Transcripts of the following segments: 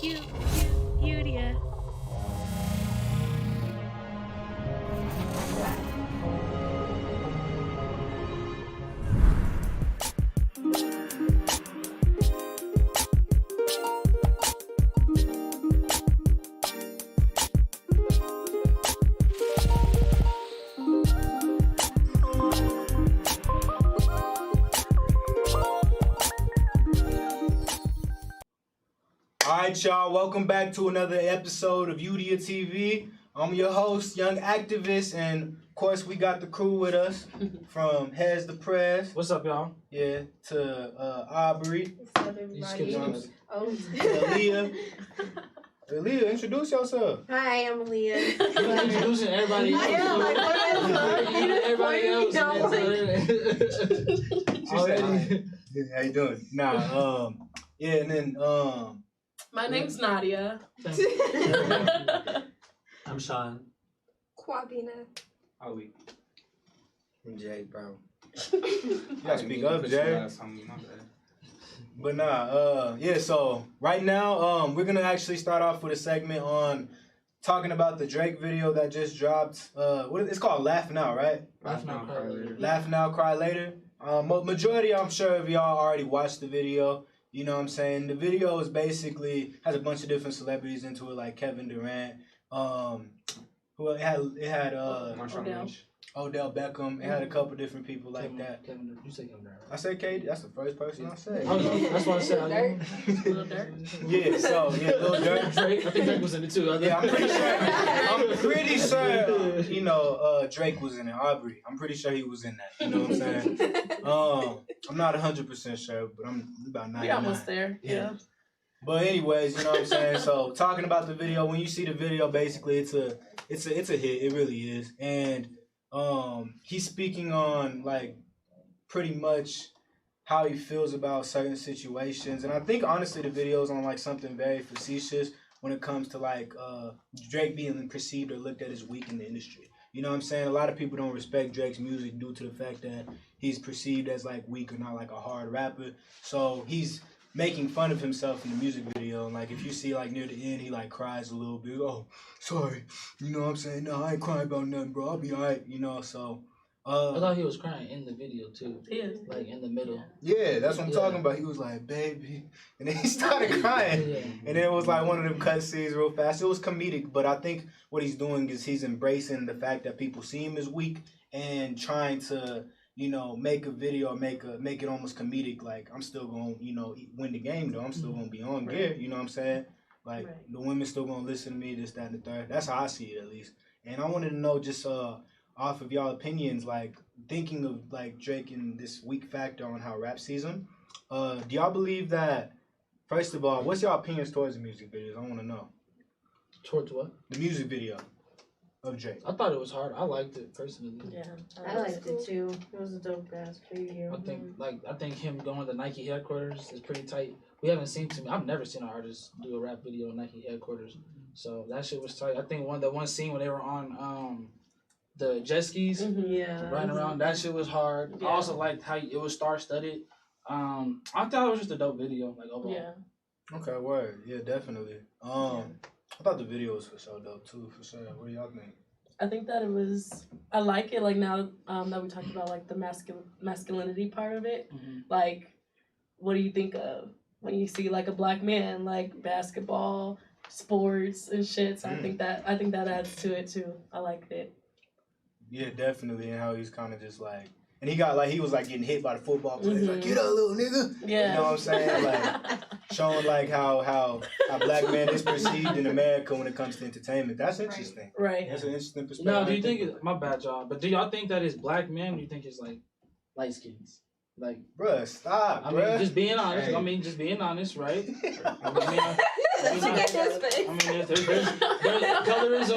Youdia. Alright, y'all, welcome back to another episode of Youdia TV. I'm your host, Young Activist, and of course we got the crew with us from Heads to Press. What's up, y'all? Yeah, to Aubrey. What's up, everybody? Aaliyah. Aaliyah, introduce yourself. Hi, I'm Aaliyah. You're introducing everybody else. Everybody else. She said, how you doing? Yeah, and then, My name's Nadia. I'm Sean. Quabina. Ali. I'm Jay, bro. You gotta speak up, Jay. But yeah, so right now, we're gonna actually start off with a segment on talking about the Drake video that just dropped. It's called Laugh Now, right? Laugh Now, Cry Later. Laugh Now, Cry Later. Majority, I'm sure, of y'all already watched the video. You know what I'm saying? The video is basically has a bunch of different celebrities into it, like Kevin Durant. Who it had Odell Beckham. It had a couple different people like that. Kevin, you say Kevin Durant, right? I said KD. That's the first person I said. That's what I said. Little Dirt. Yeah, so Lil Durk. Drake. I think Drake was in it too. Yeah, I'm pretty sure. Drake was in it. Aubrey. I'm pretty sure he was in that. You know what I'm saying? I'm not 100% sure, but I'm about 99. We almost there. Yeah. But anyways, you know what I'm saying? So talking about the video, when you see the video, basically it's a hit. It really is. And he's speaking on like pretty much how he feels about certain situations. And I think honestly the video is on like something very facetious when it comes to like Drake being perceived or looked at as weak in the industry. You know what I'm saying? A lot of people don't respect Drake's music due to the fact that he's perceived as like weak or not like a hard rapper. So he's making fun of himself in the music video, and like if you see like near the end, he like cries a little bit. Oh, sorry, you know what I'm saying? No, I ain't crying about nothing, bro. I'll be alright, you know. So I thought he was crying in the video too. He is. Like in the middle. Yeah, that's what I'm talking about. He was like, baby, and then he started crying, and then it was like one of them cut scenes real fast. It was comedic, but I think what he's doing is he's embracing the fact that people see him as weak and trying to, you know, make a video, make it almost comedic. Like, I'm still going to, you know, win the game, though. I'm still going to be on gear, you know what I'm saying? Like, the women still going to listen to me, this, that, and the third. That's how I see it, at least. And I wanted to know, just off of y'all opinions, like, thinking of, like, Drake and this weak factor on how rap sees him, do y'all believe that, first of all, what's y'all opinions towards the music videos? I want to know. Towards what? The music video of Drake. I thought it was hard. I liked it personally. Yeah. I liked it too. It was a dope ass video. I think him going to Nike headquarters is pretty tight. We haven't seen I've never seen an artist do a rap video in Nike headquarters. So that shit was tight. I think one scene when they were on the jet skis, riding around, that shit was hard. Yeah. I also liked how it was star studded. I thought it was just a dope video, like overall. Yeah. Okay, word. Yeah, definitely. I thought the video was for sure dope too, for sure. What do y'all think? I think that I like it, like now that we talked about like the masculinity part of it. Mm-hmm. Like, what do you think of when you see like a black man, like basketball, sports and shit? So I think that adds to it too. I liked it. Yeah, definitely. And how he's kind of just like, and he was like getting hit by the football players, like, get up, little nigga. Yeah. You know what I'm saying? Like, showing like how black man is perceived in America when it comes to entertainment. That's interesting. Right. That's an interesting perspective. No, do you think my bad job, but do y'all think that it's black men, or do you think it's like light skins? Like, bruh, stop. I mean, just being honest. Hey. I mean, just being honest, right? there's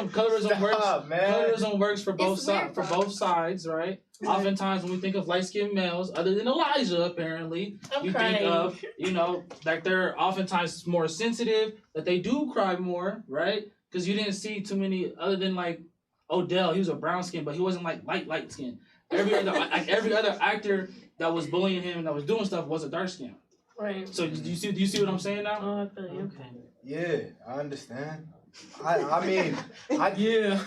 colorism works for both sides, right? Oftentimes, when we think of light-skinned males, other than Elijah, apparently, think of, you know, like they're oftentimes more sensitive, that they do cry more, right? Because you didn't see too many, other than like Odell, he was a brown skin, but he wasn't like light skin. Every other actor that was bullying him and that was doing stuff was a dark skin. Right. So do you see what I'm saying now? Oh, I feel you. Okay. Yeah, I understand. I mean, Yeah.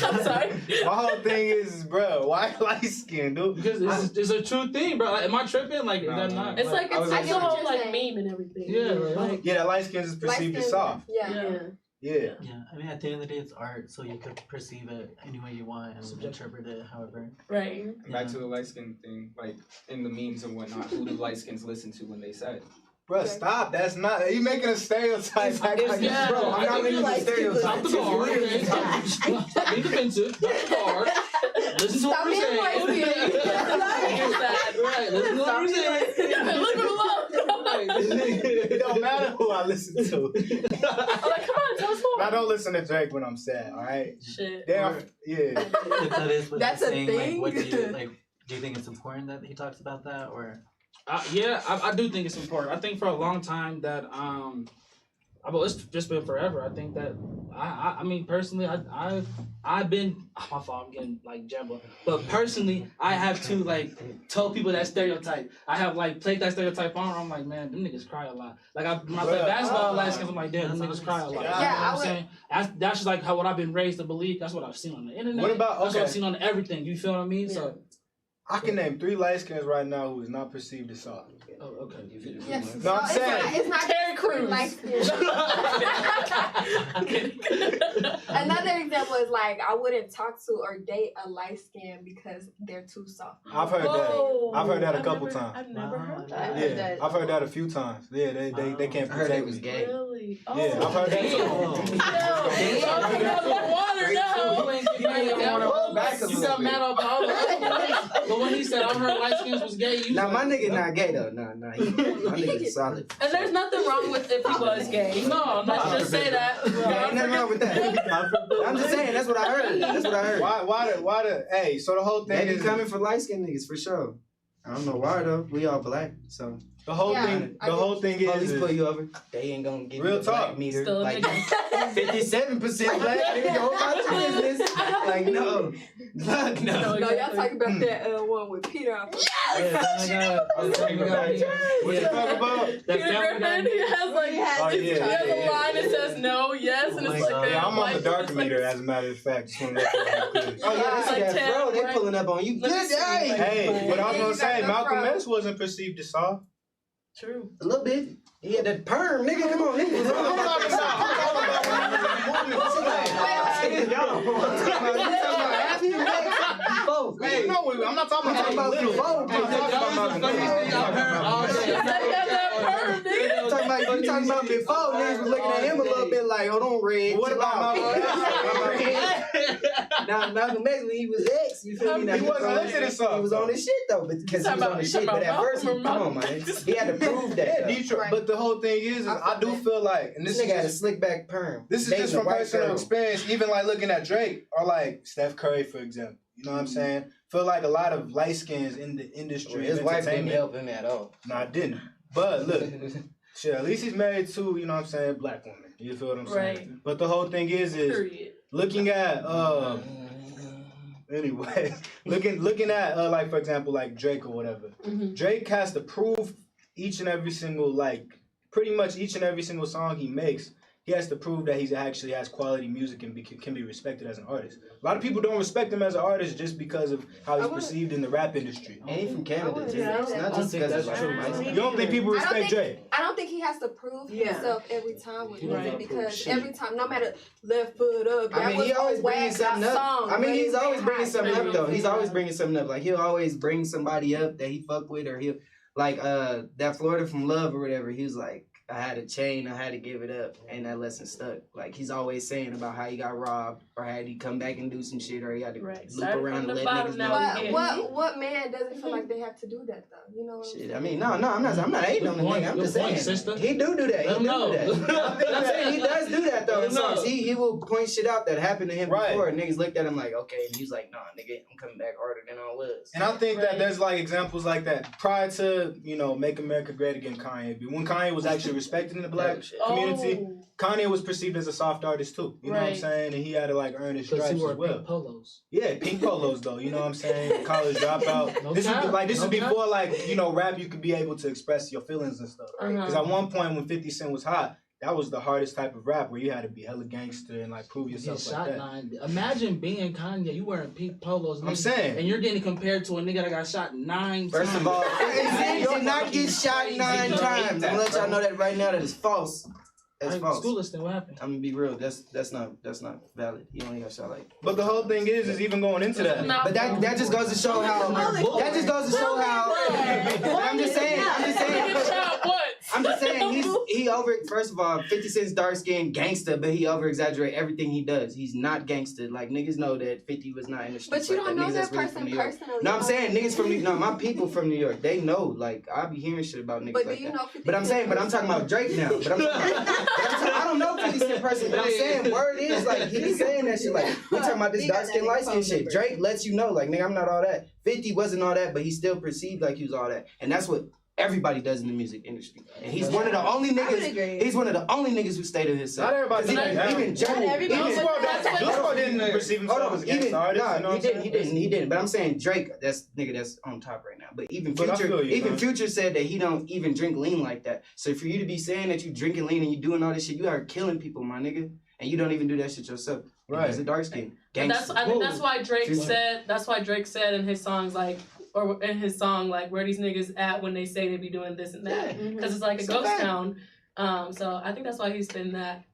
I'm sorry. my whole thing is, bro, why light skin, dude? Because it's a true thing, bro. Like, am I tripping? Like, is that not? It's like it's I like get the what whole you're like saying. meme and everything. Yeah, Like, Yeah, that light skin is perceived as soft. Yeah. yeah. Yeah. Yeah, I mean, at the end of the day, it's art, so you could perceive it any way you want and interpret it however. Right. Back to the light skin thing, like in the memes and whatnot, who do light skins listen to when they say? Bro, stop. That's not. You making a stereotype. Yeah, Bro, I'm not making a stereotype. Stop the guard. Okay? Stop being defensive. Stop the guard. Listen to what we're saying. Right. Listen to what we're saying. Leave him alone. It don't matter who I listen to. I'm like, come on, tell us more. I don't listen to Drake when I'm sad. All right. Shit. Yeah. If that is what That's he's a saying, thing? like, what do you like? Do you think it's important that he talks about that, or? Yeah, I do think it's important. I think for a long time that well, it's just been forever. I think that I mean personally, I've been my fault. I'm getting like jumbled, but personally, I have to like tell people that stereotype. I have like played that stereotype on. I'm like, man, them niggas cry a lot. Like when I play basketball last game, I'm like, damn, them niggas cry a lot. Yeah, You know what I'm saying? That's just like what I've been raised to believe. That's what I've seen on the internet. What about That's what I've seen on everything. You feel what I mean? Yeah. So. I can name 3 light skins right now who is not perceived as soft. Oh, okay. Yes. No, I'm saying. It's not Terry Crews. light skin. Another example is like I wouldn't talk to or date a light skin because they're too soft. I've heard Whoa. that. I've heard that a couple times. I've never heard I that. heard Yeah, I've heard that a few times. Yeah, they can't I heard protect it was me. gay. Really? Oh. Yeah, I've heard that too. Water now. You got mad off all the other ones. But when he said I heard light skins was gay, you Nah, my like, nigga not gay though. Nah, my nigga solid. And there's nothing wrong with if he was gay. No, Let's no. just say that. Yeah, ain't nothing wrong with that. I'm just saying, that's what I heard. That's what I heard. Why the hey, so the whole thing They be is coming for light skinned niggas for sure. I don't know why though. We all black, so the whole thing police pull is you over. They ain't gonna give Real you a black talk. meter. Still a Like nigga. 57% black. Nigga, go about your business. Like no, fuck no. No, y'all talking about that one with Peter. what you talking about? That Peter family Griffin, guy. he has like Oh, he yeah, has yeah, a line that says no, yes, and Oh it's my like God. a Yeah, I'm on the white- dark it's like- meter, as a matter of fact. Just want to let that be clear. Oh yeah, It's that's like that 10, bro. They right? pulling up on you. Let me Good see. day. Hey, what I was Yeah, gonna you say, got Malcolm the X wasn't perceived as soft. True. A little bit. He had that perm, nigga. Come on, nigga. I'm talking about You talking about after you before? Hey, no, I'm not talking I'm talking about little. before. I'm talking about Malcolm X. I've heard all day. You talking about before? Niggas was looking at him a little bit like, hold on, Red. What about Malcolm X? Now Malcolm X when he was ex, you feel me? Now He wasn't listening to something. He was on his shit though, because he was on his shit. But at first, come on, man, he had to prove that. Yeah, though. Detroit. But the whole thing is I do feel like, and This this nigga had a is slick back perm. this is Dating just a from white personal girl. experience. Even like looking at Drake or like Steph Curry, for example. You know what I'm saying? Feel like a lot of light skins in the industry. His of wife didn't entertainment. help him at all. No, I didn't. But look, shit, at least he's married to, you know what I'm saying, black woman. You feel what I'm saying? Right. But the whole thing is Period. looking at anyway, looking at like for example like Drake or whatever. Mhm. Drake has to prove each and every single pretty much each and every single song he makes. He has to prove that he actually has quality music and can be respected as an artist. A lot of people don't respect him as an artist just because of how he's perceived in the rap industry. And he from Canada too. Yeah, It's not I just think because that's it's true. like You don't think people I don't respect think- Drake? I don't think he has to prove himself every time with He don't music gotta prove because shit. every time, no matter left foot up, that I mean, was he always a bringing whack something ass up. song. I mean, he's Way always bringing high. something up though. He's Yeah. always bringing something up. Like he'll always bring somebody up that he fuck with, or he'll like that Florida from Love or whatever. He was like, I had a chain, I had to give it up, and that lesson stuck. Like he's always saying about how he got robbed, or had he come back and do some shit, or he had to Right. loop Started around from and the let bottom, niggas now know. we But get- what man doesn't feel like they have to do that though? You know what I'm Shit, saying? I mean, no, I'm not hating on the Good point, nigga. I'm good just point, saying sister. he do that. Let He him do know. that. I'm saying he does do that though. Let In him know. songs, he will point shit out that happened to him Right. before, and niggas looked at him like, okay, and he's like, nah, nigga, I'm coming back harder than I was. And I think that Right. there's like examples like that prior to, Make America Great Again, Kanye. When Kanye was actually respected in the black community. Oh. Kanye was perceived as a soft artist too. You know what I'm Right. saying? And he had to like earn his Because stripes he wore as well. pink polos. Yeah, pink polos though. You know what I'm saying? College dropout. No This cap, is like this no is before like, you know, rap. You could be able to express your feelings and stuff. Because at one point when 50 Cent was hot, that was the hardest type of rap where you had to be hella gangster and like prove You yourself get like shot that. 9. Imagine being Kanye. You wearing pink polos. I'm nigga, saying. and you're getting compared to a nigga that got shot 9 First times. of all, he did not get shot 9 times. I'm gonna let y'all know that right now. That is false. That's Alright, false. school listing. What happened? I'm gonna be real. That's not valid. He only got shot like. But the whole thing is even going into that. But that just goes to show how. That just goes to show how. I'm just saying. I'm just saying he over. First of all, 50 Cent's dark skinned gangster, but he over exaggerate everything he does. He's not gangster. Like niggas know that 50 was not in the streets. But you like don't know Niggas that that's really person from New York. personally. No, I'm saying niggas from New. No, my people from New York. They know. Like I be hearing shit about niggas But like do you that. know 50 But I'm saying. But I'm talking about Drake now. But I don't know 50 Cent person. But I'm saying word is like he be saying that shit. Like we talking about this dark skin, light skin shit. Drake lets you know. Like nigga, I'm not all that. 50 wasn't all that, but he still perceived like he was all that. And that's what everybody does in the music industry. And he's one of the only niggas. He's one of the only niggas who stayed in his set. Not everybody. Even Drake. Juice WRLD didn't perceive himself as a gangster artist. You know what I'm saying? He didn't. But I'm saying Drake, that's on top right now. But even But I Future, feel you, man. Future said that he don't even drink lean like that. So for you to be saying that you drinking lean and you doing all this shit, you are killing people, my nigga. And you don't even do that shit yourself. Right. He's a dark skin. And I think that's why Drake Future. said. That's why Drake said in his songs like, or in his song like, where these niggas at when they say they be doing this and that, because it's like a So ghost bad. town. So I think that's why he's been that.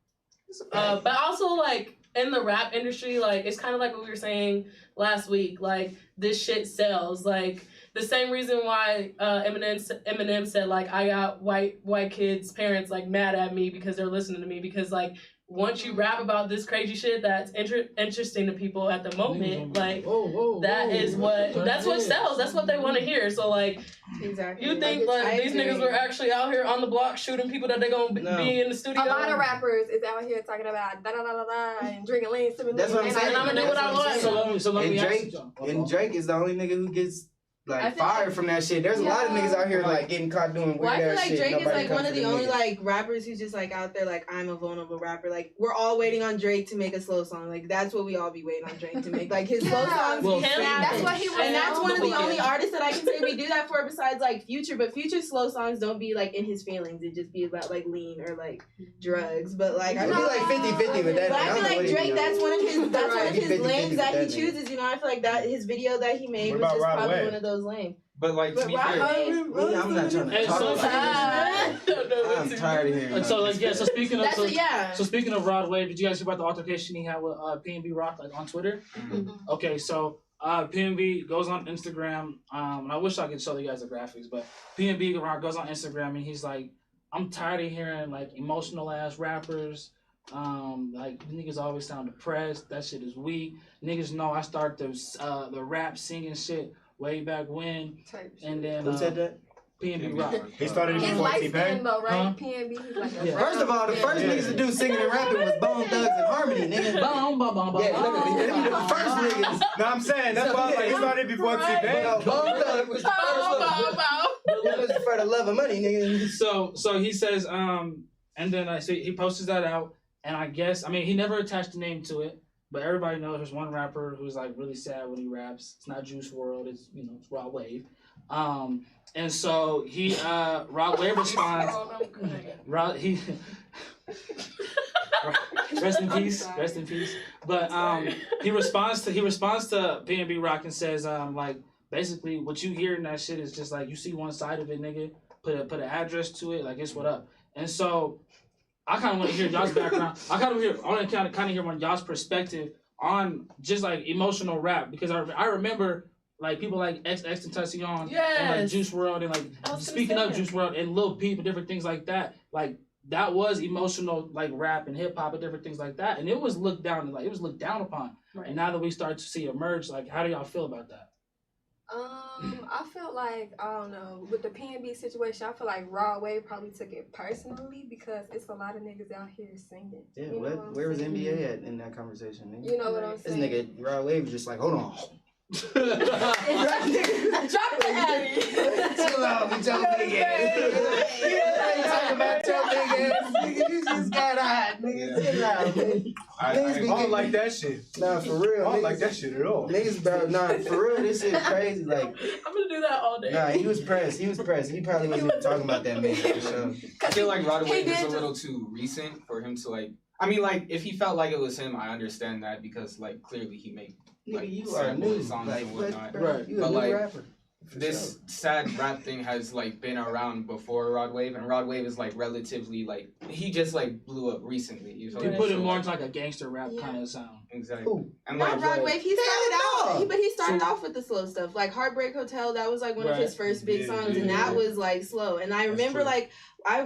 But also like in the rap industry, like it's kind of like what we were saying last week. Like this shit sells. Like the same reason why Eminem said like I got white kids' parents like mad at me because they're listening to me, because like once you rap about this crazy shit that's interesting to people at the moment, like that's what sells. That's what they want to hear. So like, exactly. you think like these niggas were actually out here on the block shooting people that they gonna be in the studio? A lot of rappers is out here talking about da da da da da and drinking lean, sipping That's what I'm lean, saying. and I'm gonna do what I want. So let me ask Drake, you. and Drake is the only nigga who gets I like feel fired like- from that shit. There's a lot of niggas out here like getting caught doing weird Well, I feel ass like shit. Drake is Nobody like comes one of for the the only nigga. like rappers who's just like out there like I'm a vulnerable rapper. Like we're all waiting on Drake to make a slow song. Like that's what we all be waiting on Drake to make. Like his slow songs. Well, be him, snapping. that's what he was And that's one of the known for. only artists that I can say we do that for besides like Future. But Future's slow songs don't be like in his feelings. It just be about like lean or like drugs. But like It'd be like 50-50 with that. But I don't feel know like what he Drake, do. that's one of his 50-50 lanes that he with that nigga. chooses. You know, I feel like that his video that he made What was about just Rod probably Wave? one of those lanes. But like to But be Rod fair, Wave, I'm not trying to Hey, talk so- about that. I'm tired of hearing. So like so speaking of that's so speaking of Rod Wave, did you guys hear about the altercation he had with P&B Rock like on Twitter? Okay, so P&B goes on Instagram, and I wish I could show you guys the graphics, but P&B Rock goes on Instagram and he's like, I'm tired of hearing like emotional ass rappers. Like niggas always sound depressed. That shit is weak. Niggas know I start the rap singing shit way back when, and then Who said that? P&B Rock. He started it He's before light T-Pain. skinned though, right? Huh? PNB, he's like a Yeah. First of all, the first niggas to do singing and rapping was Bone Thugs and Harmony, nigga. Bum, bum, bum, bum, Yeah, literally, them the first niggas. No, I'm saying that's why like, he started before T-Pain. No, Bone Thugs was the first one. It was for the love of money, nigga. So he says, and then so he posts that out, and I guess he never attached a name to it, but everybody knows there's one rapper who's like really sad when he raps. It's not Juice WRLD, it's it's Rod Wave. And so he Rod Wave responds. Rest in peace. Rest in peace. But he responds to P&B Rock and says like basically what you hear in that shit is just like you see one side of it, nigga. Put an address to it, like it's what up. And so I kind of want to hear y'all's background. I want to kind of hear on y'all's perspective on just like emotional rap, because I remember like people like XXXTentacion and like Yes. Juice WRLD and I like was gonna speaking say of that. Juice WRLD and Lil Peep and different things like that. Like that was emotional like rap and hip hop and different things like that, and it was looked down upon. Right. And now that we start to see emerge, like how do y'all feel about that? I feel like, I don't know, with the PNB situation, I feel like Rod Wave probably took it personally because it's a lot of niggas out here singing. Yeah, You know what I'm where was saying? NBA at in that conversation, nigga? You know what I'm This saying? nigga, Rod Wave was just like, hold on. Drop the Addy. Chill out with your big ass. about your big ass, nigga. You just got hot, nigga. Chill out, man. I don't like that shit. Nah, for real. I don't niggas, like that shit at all. Niggas, bro, nah, for real, this shit crazy. Like, I'm gonna do that all day. nah, he was pressed. He probably wasn't even talking about that man for sure. I feel like Rod He Wave did is a just- little too recent for him to like. I mean, like if he felt like it was him, I understand that because like clearly he made like Nigga, you are sample new. songs Like, and what, whatnot. bro? Right. You a But, new like, rapper. For This sad rap thing has like been around before Rod Wave, and Rod Wave is like relatively like he just like blew up recently. You know? You put it So, more like, into like a gangster rap kind of sound. exactly. Who? And Not like Rod Wave. He started Hell out, no. but he started So- off with the slow stuff, like Heartbreak Hotel. That was like one of Right. his first big Yeah, songs, yeah, and that yeah. was like slow. And I remember true. like I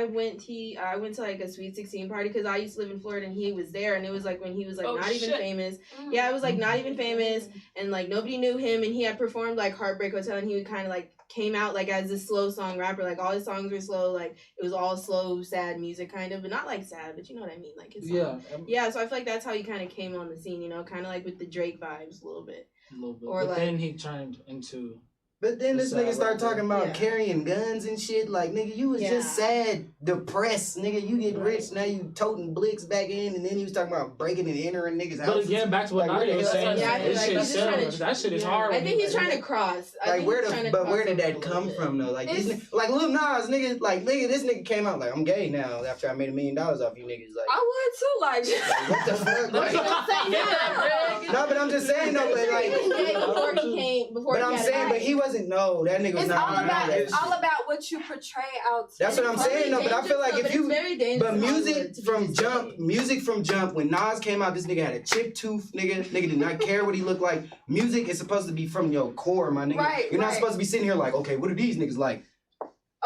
went to like a Sweet 16 party because I used to live in Florida, and he was there, and it was like when he was like Oh, not even shit. famous. Yeah, it was like not even famous, and like nobody knew him, and he had performed like Heartbreak Hotel, and he would kind of like came out like as a slow song rapper. Like all his songs were slow, like it was all slow, sad music kind of, but not like sad, but you know what I mean, like his songs. Yeah, Yeah, so I feel like that's how he kind of came on the scene, you know, kind of like with the Drake vibes a little bit. a little bit. Or, But like- then he turned into But then this Sad nigga started rapper. talking about Yeah. carrying guns and shit. Like, nigga, you was just sad, depressed, nigga. You get rich, now you toting blicks back in, and then he was talking about breaking and entering niggas' But houses. again, back to what Like, Nadia was where the saying, hell- Yeah, I feel this like shit he's just trying sells. to- That shit is yeah. hard. I when think you he's like- trying to cross. I Like, think where he's trying the, to but where cross did over a that little come bit. from, though? Like, It's- like Lil Nas, nigga, this nigga came out like, I'm gay now after I made $1 million off you niggas. Like, I would too, like. what the fuck? Like, Yeah. no, but I'm just saying, though, but He was like, gay before he came. Before but he I'm had saying, a but he wasn't, no, that nigga was It's not. all about that it's shit. all about what you portray out. To That's what I'm saying, though, but I feel like if you, but music from jump, when Nas came out, this nigga had a chipped tooth, nigga did not care what he looked like. Music is supposed to be from your core, my nigga. Right, You're not right. supposed to be sitting here like, okay, what are these niggas like?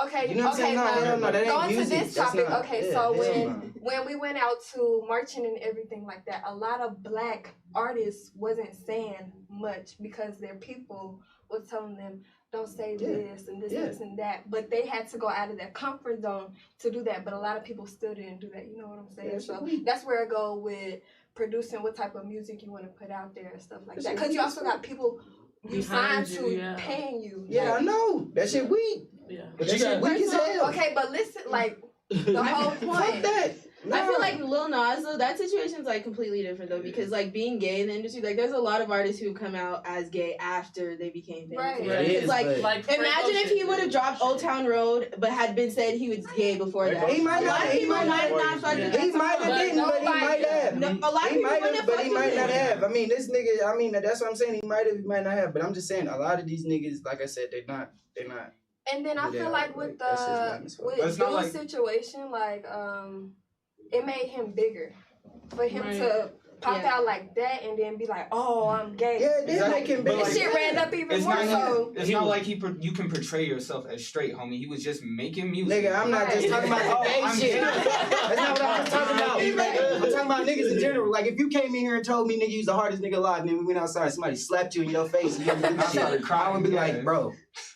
Okay, You know what I'm okay, saying? No, now, hell no, that ain't going music. to this That's topic. not- Okay, yeah, so hell no. when we went out to marching and everything like that, a lot of black artists wasn't saying much because their people was telling them don't say Yeah. this and this Yeah. and this and that. But they had to go out of their comfort zone to do that. But a lot of people still didn't do that. You know what I'm saying? Yeah, So that's where I go with producing what type of music you want to put out there and stuff like that. That's Because you also got people you signed Behind you, to yeah. paying you. Yeah, I know. That shit weak. Yeah. But that shit weak as hell. Okay, but listen, like the whole Fuck point. that. I feel Nah. like Lil Nas though, that situation's like completely different though, because like being gay in the industry, like there's a lot of artists who come out as gay after they became famous. Right. You know? Yeah, it Because, is, like but- Like imagine if he would have dropped Old Town Road but had been said he was gay before that. He might a lot not- of he people might might not- not fuck with that He might have song. didn't, but he might have. No, a lot of He people might wouldn't have, but he fucked might with not it. have. I mean, this nigga. I mean, that's what I'm saying. He might have, he might not have. But I'm just saying, a lot of these niggas, like I said, they're not. And then I Yeah, feel like with that's just lame as the fuck. But with it's not Dude's like- situation, like it made him bigger. For him Right. to pop Yeah. out like that and then be like, "Oh, I'm gay." Yeah, it did Exactly. make him But, big. like, This shit ran up even It's more. not So it's not like you can portray yourself as straight, homie. He was just making music. Nigga, I'm not just talking about the gay I'm shit. gay. That's not what I'm talking about. I'm talking about niggas in general. Like, if you came in here and told me, nigga, you was the hardest nigga alive, and then we went outside, somebody slapped you in your face, and you didn't do I started shit, crying, I would be yeah. like, bro.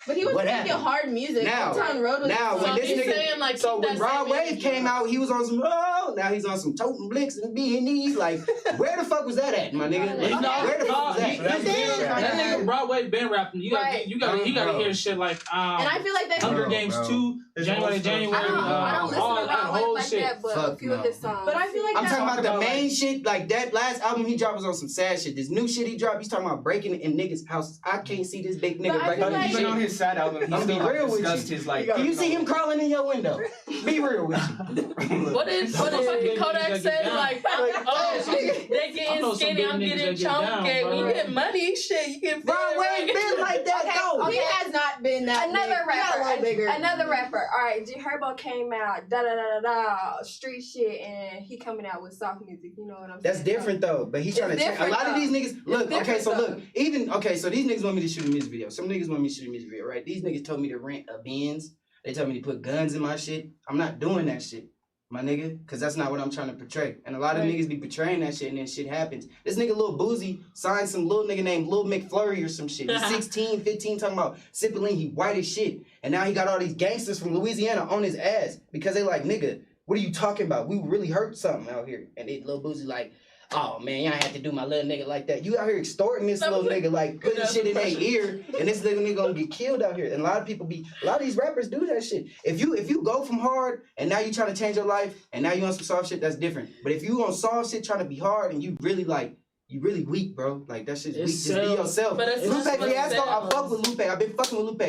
But he was What making happened? hard music. Now- Old Town Road was Now, So when this he's nigga, saying, like, so keep when that Rod same Wave energy. came out, he was on some, oh, now he's on some toting blicks and B&Es. Like, where the fuck was that at, my nigga? Okay. Like, where the fuck was that? That nigga Broadway been rapping. You Right. gotta Bro. hear shit like and I feel like that Hunger Bro, Games bro. 2, January, I don't listen all to that Rod Wave whole like shit. that, but Fuck a few of no. his songs. But I feel like I'm that talking about the Talk about, main like- shit, like that last album he dropped was on some sad shit. This new shit he dropped, he's talking about breaking in niggas' houses. I can't see this big nigga But I breaking feel in like- Even on his sad album, he I'll still be like, real with discussed you. his like. Can you see him crawling in your window? Be real with you. What did fucking Kodak say? Like, oh, they getting know some skinny, big I'm niggas getting that get down, chunky. When you bro. get money, shit, you get feel Rod Wave been like that Okay, though. okay. he has not been that Another big. He got a little bigger. Another rapper. All right, G Herbo came out, da da da da da, street shit, and he coming out with soft music. You know what I'm That's saying? different though, but he's trying to It's change. A different, lot of though. these niggas look. Okay, different, so though. look, even okay, so these niggas want me to shoot a music video. Some niggas want me to shoot a music video, right? These niggas told me to rent a Benz. They told me to put guns in my shit. I'm not doing that shit, my nigga, because that's not what I'm trying to portray. And a lot of niggas be portraying that shit, and then shit happens. This nigga Lil Boozy signed some little nigga named Lil McFlurry or some shit. He's 16, 15, talking about sipping lean. He white as shit, and now he got all these gangsters from Louisiana on his ass because they like, nigga, what are you talking about? We really hurt something out here. And Lil Boozy like, oh man, y'all have to do my little nigga like that. You out here extorting this little nigga, like putting shit in their ear, and this little nigga gonna get killed out here. And a lot of these rappers do that shit. If you go from hard and now you trying to change your life and now you on some soft shit, that's different. But if you on soft shit trying to be hard and you really weak, bro. Like that shit's weak. Just be yourself. Lupe Fiasco, I fuck with Lupe. I've been fucking with Lupe.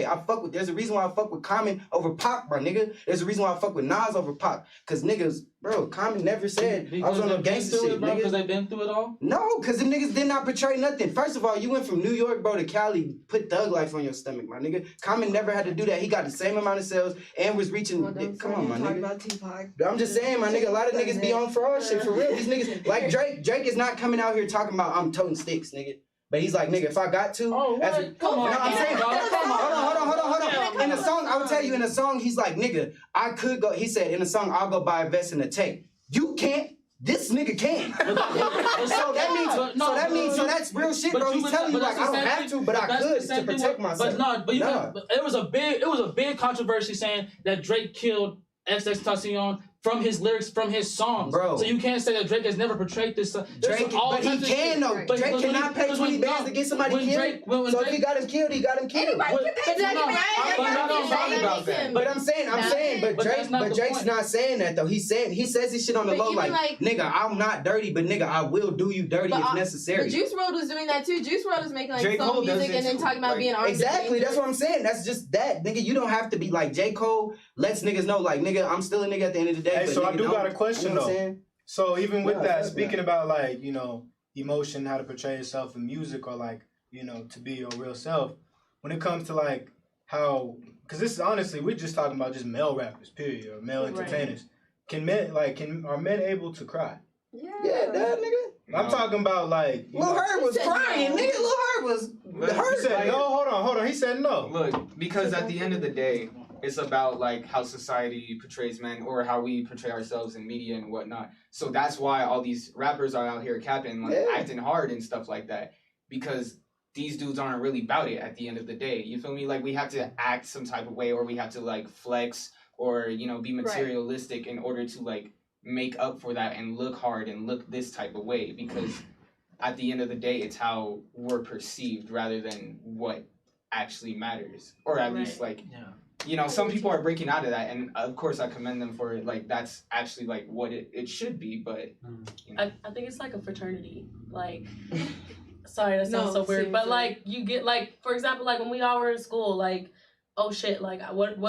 There's a reason why I fuck with Common over Pac, bro, nigga. There's a reason why I fuck with Nas over Pac. Cause niggas, bro, Common never said I was on no gangster shit, nigga. Because they've been through it all? No, cause them niggas did not portray nothing. First of all, you went from New York, bro, to Cali, put thug life on your stomach, my nigga. Common never had to do that. He got the same amount of sales and was reaching. Come on, my nigga. About Tupac. I'm just saying, my nigga, a lot of niggas be on fraud shit for real. These niggas, like Drake is not coming out here talking about I'm toting sticks, nigga. But he's like, nigga, if I got to, come on. No, I'm saying, Come on. hold on. In the song, I will tell you, in the song, he's like, nigga, I could go. He said in the song, I'll go buy a vest and a tank. You can't. This nigga can. So that's real shit, bro. He's telling you like I don't have to, but I could to protect myself. But it was a big controversy saying that Drake killed XXXTentacion from his lyrics, from his songs. Bro. So you can't say that Drake has never portrayed this. Drake, but he can though. But Drake cannot pay 20 bands to get somebody killed. So if he got him killed, he got him killed. But I'm saying, but Drake's not saying that though. He says this shit on the low, like, nigga, I'm not dirty, but nigga, I will do you dirty if necessary. But Juice WRLD was doing that too. Juice WRLD was making like soul music and then talking about being armed. Exactly, that's what I'm saying. That's just that, nigga. You don't have to be like J. Cole. Lets niggas know, like, nigga, I'm still a nigga at the end of the day. Hey, but so nigga, I do got a question though. So even with that, speaking about like, you know, emotion, how to portray yourself in music, or like, you know, to be your real self. When it comes to like how, because this is honestly, we're just talking about just male rappers, period, or male entertainers. Are men able to cry? Yeah, that nigga. I'm talking about like Lil Herb was crying, nigga. Lil Herb was hurt. He said no. Hold on. He said no. Look, because at the end of the day, it's about like how society portrays men or how we portray ourselves in media and whatnot. So that's why all these rappers are out here capping, like acting hard and stuff like that. Because these dudes aren't really about it at the end of the day. You feel me? Like we have to act some type of way, or we have to like flex, or you know, be materialistic in order to like make up for that and look hard and look this type of way. Because at the end of the day, it's how we're perceived rather than what actually matters, or at least like. You know, some people are breaking out of that, and of course I commend them for it. Like, that's actually, like, what it should be, but, you know. I think it's like a fraternity. Like, sorry, that sounds so weird, but, like, you get, like, for example, like, when we all were in school, like, oh, shit, like, what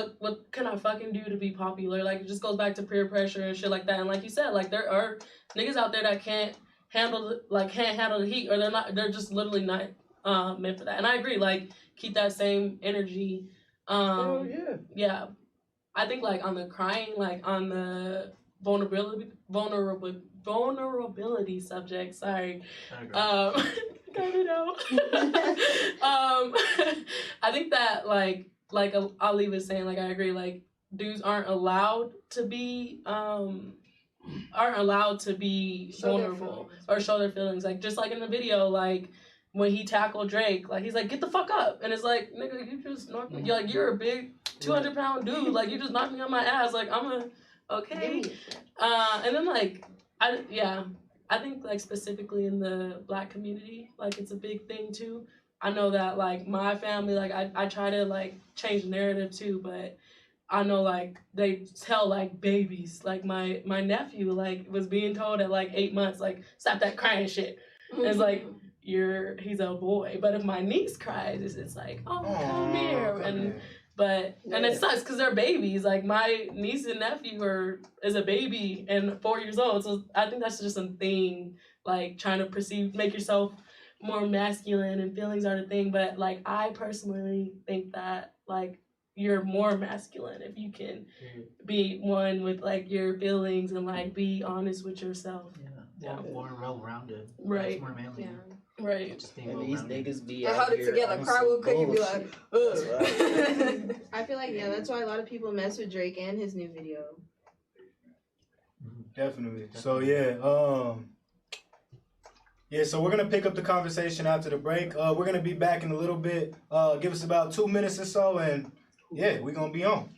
can I fucking do to be popular? Like, it just goes back to peer pressure and shit like that, and like you said, like, there are niggas out there that can't handle the heat, or they're just literally not meant for that, and I agree, like, keep that same energy. Yeah, I think like on the crying, like on the vulnerability subject. Sorry, got it out. I think that like Ali was saying, like I agree, like dudes aren't allowed to be vulnerable or show their feelings, like just like in the video, like. When he tackled Drake, like he's like, get the fuck up, and it's like, nigga, you just knocked me. You're a big 200-pound dude, like you just knocked me on my ass, like okay. And then like I think like specifically in the Black community, like it's a big thing too. I know that like my family, like I try to like change the narrative too, but I know like they tell like babies, like my nephew like was being told at like 8 months, like stop that crying shit. And it's like. He's a boy, but if my niece cries, it's like, oh, come here, and it sucks because they're babies. Like my niece and nephew is a baby and 4 years old, so I think that's just a thing. Like trying to make yourself more masculine, and feelings are the thing. But like I personally think that like you're more masculine if you can be one with like your feelings and like be honest with yourself. Yeah, more well-rounded. Right. It's more manly. Yeah. Right. Just being And these niggas be And out hold it here together. on Cry some real quick and be like, bullshit. I feel like that's why a lot of people mess with Drake and his new video. Definitely. So so we're gonna pick up the conversation after the break. We're gonna be back in a little bit. Give us about 2 minutes or so, and we're gonna be on.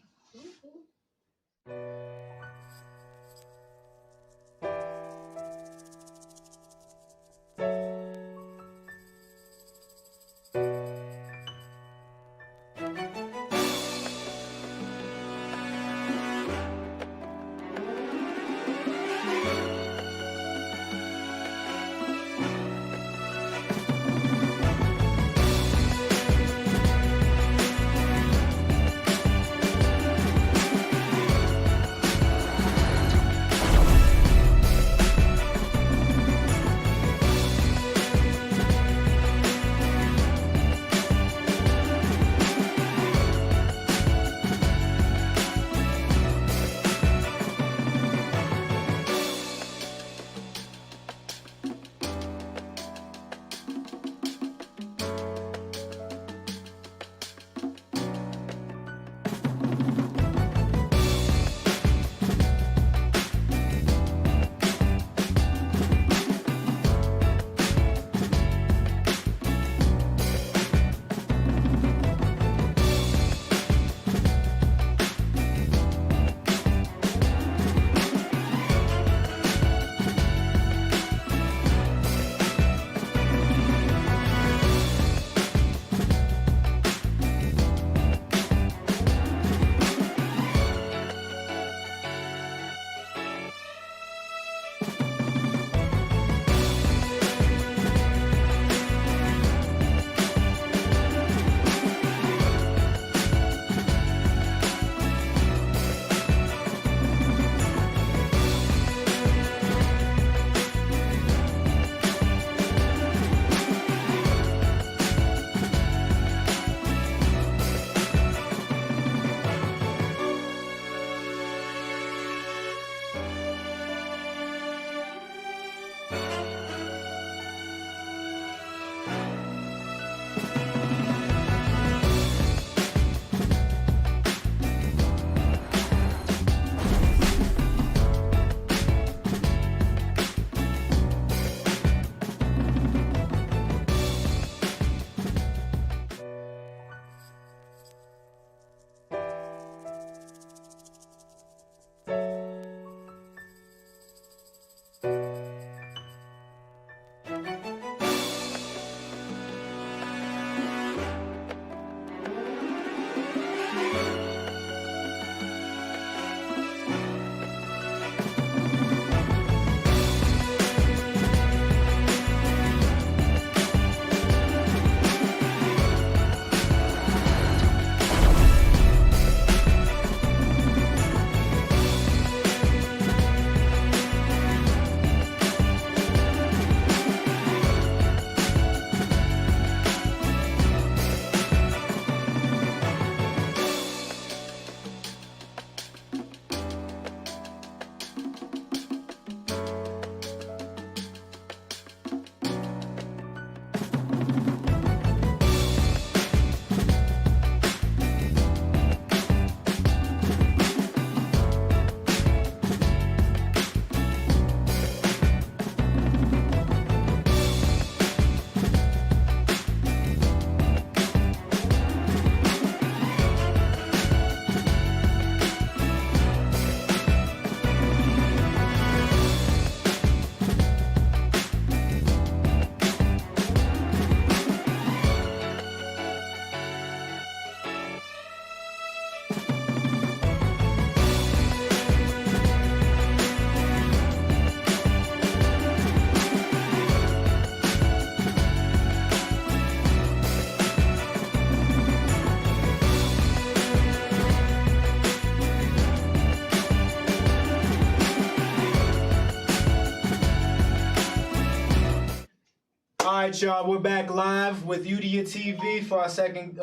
right, y'all, we're back live with Youdia TV for our second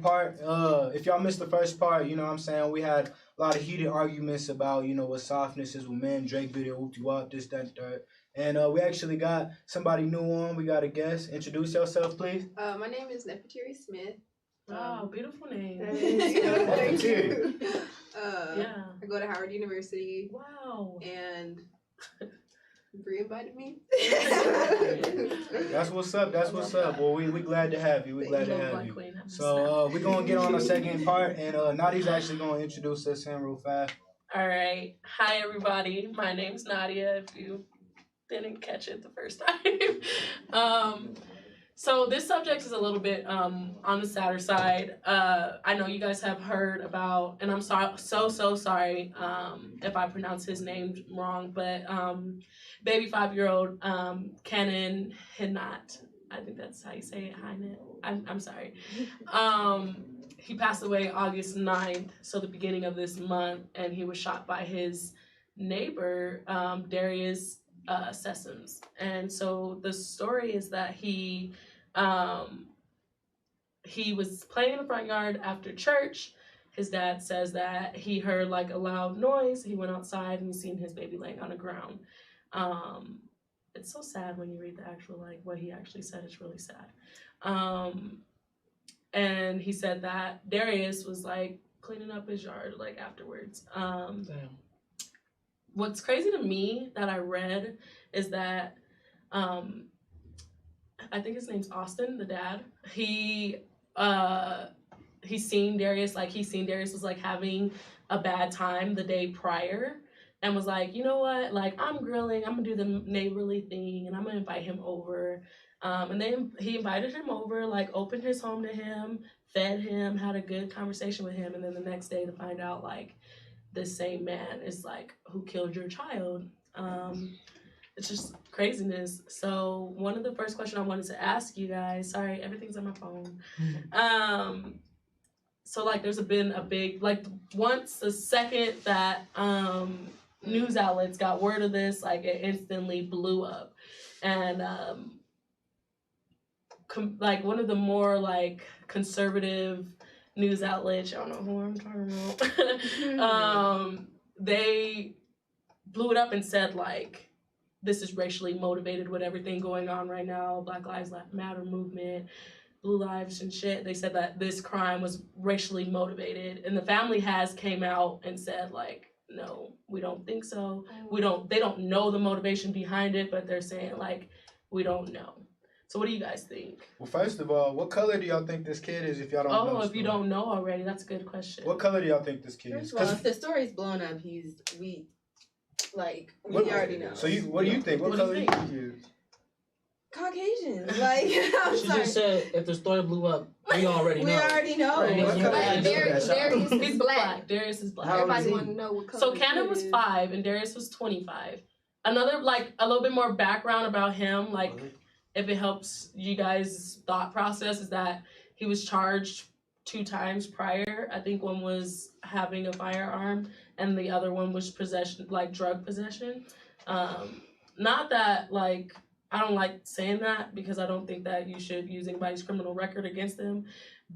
part. If y'all missed the first part, you know what I'm saying, we had a lot of heated arguments about, you know, what softness is with men, Drake video, whoop-de-wop, this, that, and third. And we actually got somebody new on. We got a guest. Introduce yourself, please. My name is Nefertiti Smith. Wow, beautiful name. Thank you. Yeah. I go to Howard University. Wow. And Bree invited me. That's what's up. That's what's up. Well, we glad to have you. We glad to have you. So we're gonna get on the second part, and Nadia's actually gonna introduce us in real fast. All right. Hi, everybody. My name's Nadia. If you didn't catch it the first time. So this subject is a little bit on the sadder side. I know you guys have heard about, and I'm so sorry if I pronounce his name wrong, but baby 5-year-old Kenan Hinat. I think that's how you say it, Hinat. I'm sorry. He passed away August 9th, so the beginning of this month, and he was shot by his neighbor, Darius Sessoms. And so the story is that he was playing in the front yard after church. His dad says that he heard like a loud noise. He went outside and he seen his baby laying on the ground. It's so sad when you read the actual, like, what he actually said. It's really sad. And he said that Darius was like cleaning up his yard like afterwards. Damn. What's crazy to me that I read is that I think his name's Austin, the dad. He seen Darius was like having a bad time the day prior, and was like, you know what, like, I'm grilling, I'm gonna do the neighborly thing, and I'm gonna invite him over. And then he invited him over, like, opened his home to him, fed him, had a good conversation with him, and then the next day to find out, like, this same man is, like, who killed your child. It's just craziness. So one of the first questions I wanted to ask you guys, sorry, everything's on my phone. So, like, there's been a big, like, once the second that news outlets got word of this, like, it instantly blew up. And like, one of the more, like, conservative news outlets, I don't know who I'm talking about, they blew it up and said, like, this is racially motivated with everything going on right now, Black Lives Matter movement, Blue Lives and shit. They said that this crime was racially motivated, and the family has came out and said, like, no, we don't think so. They don't know the motivation behind it, but they're saying, like, we don't know. So what do you guys think? Well, first of all, what color do y'all think this kid is? If y'all don't know. Oh, if you don't know already, that's a good question. What color do y'all think this kid is? First of all, if the story's blown up, we already know. So what do you think? What color do you think he is? Caucasian. Like, I'm She sorry. just said if the story blew up, we already know. We already know. Right. What color But is Darius he? is black. Darius is black. How old is Everybody he? want to know what color. So the Cannon kid was is. 5 and Darius was 25. Another, like, a little bit more background about him, like, if it helps you guys' thought process, is that he was charged 2 times prior. I think one was having a firearm and the other one was possession, like drug possession. Not that, like, I don't like saying that because I don't think that you should use anybody's criminal record against them,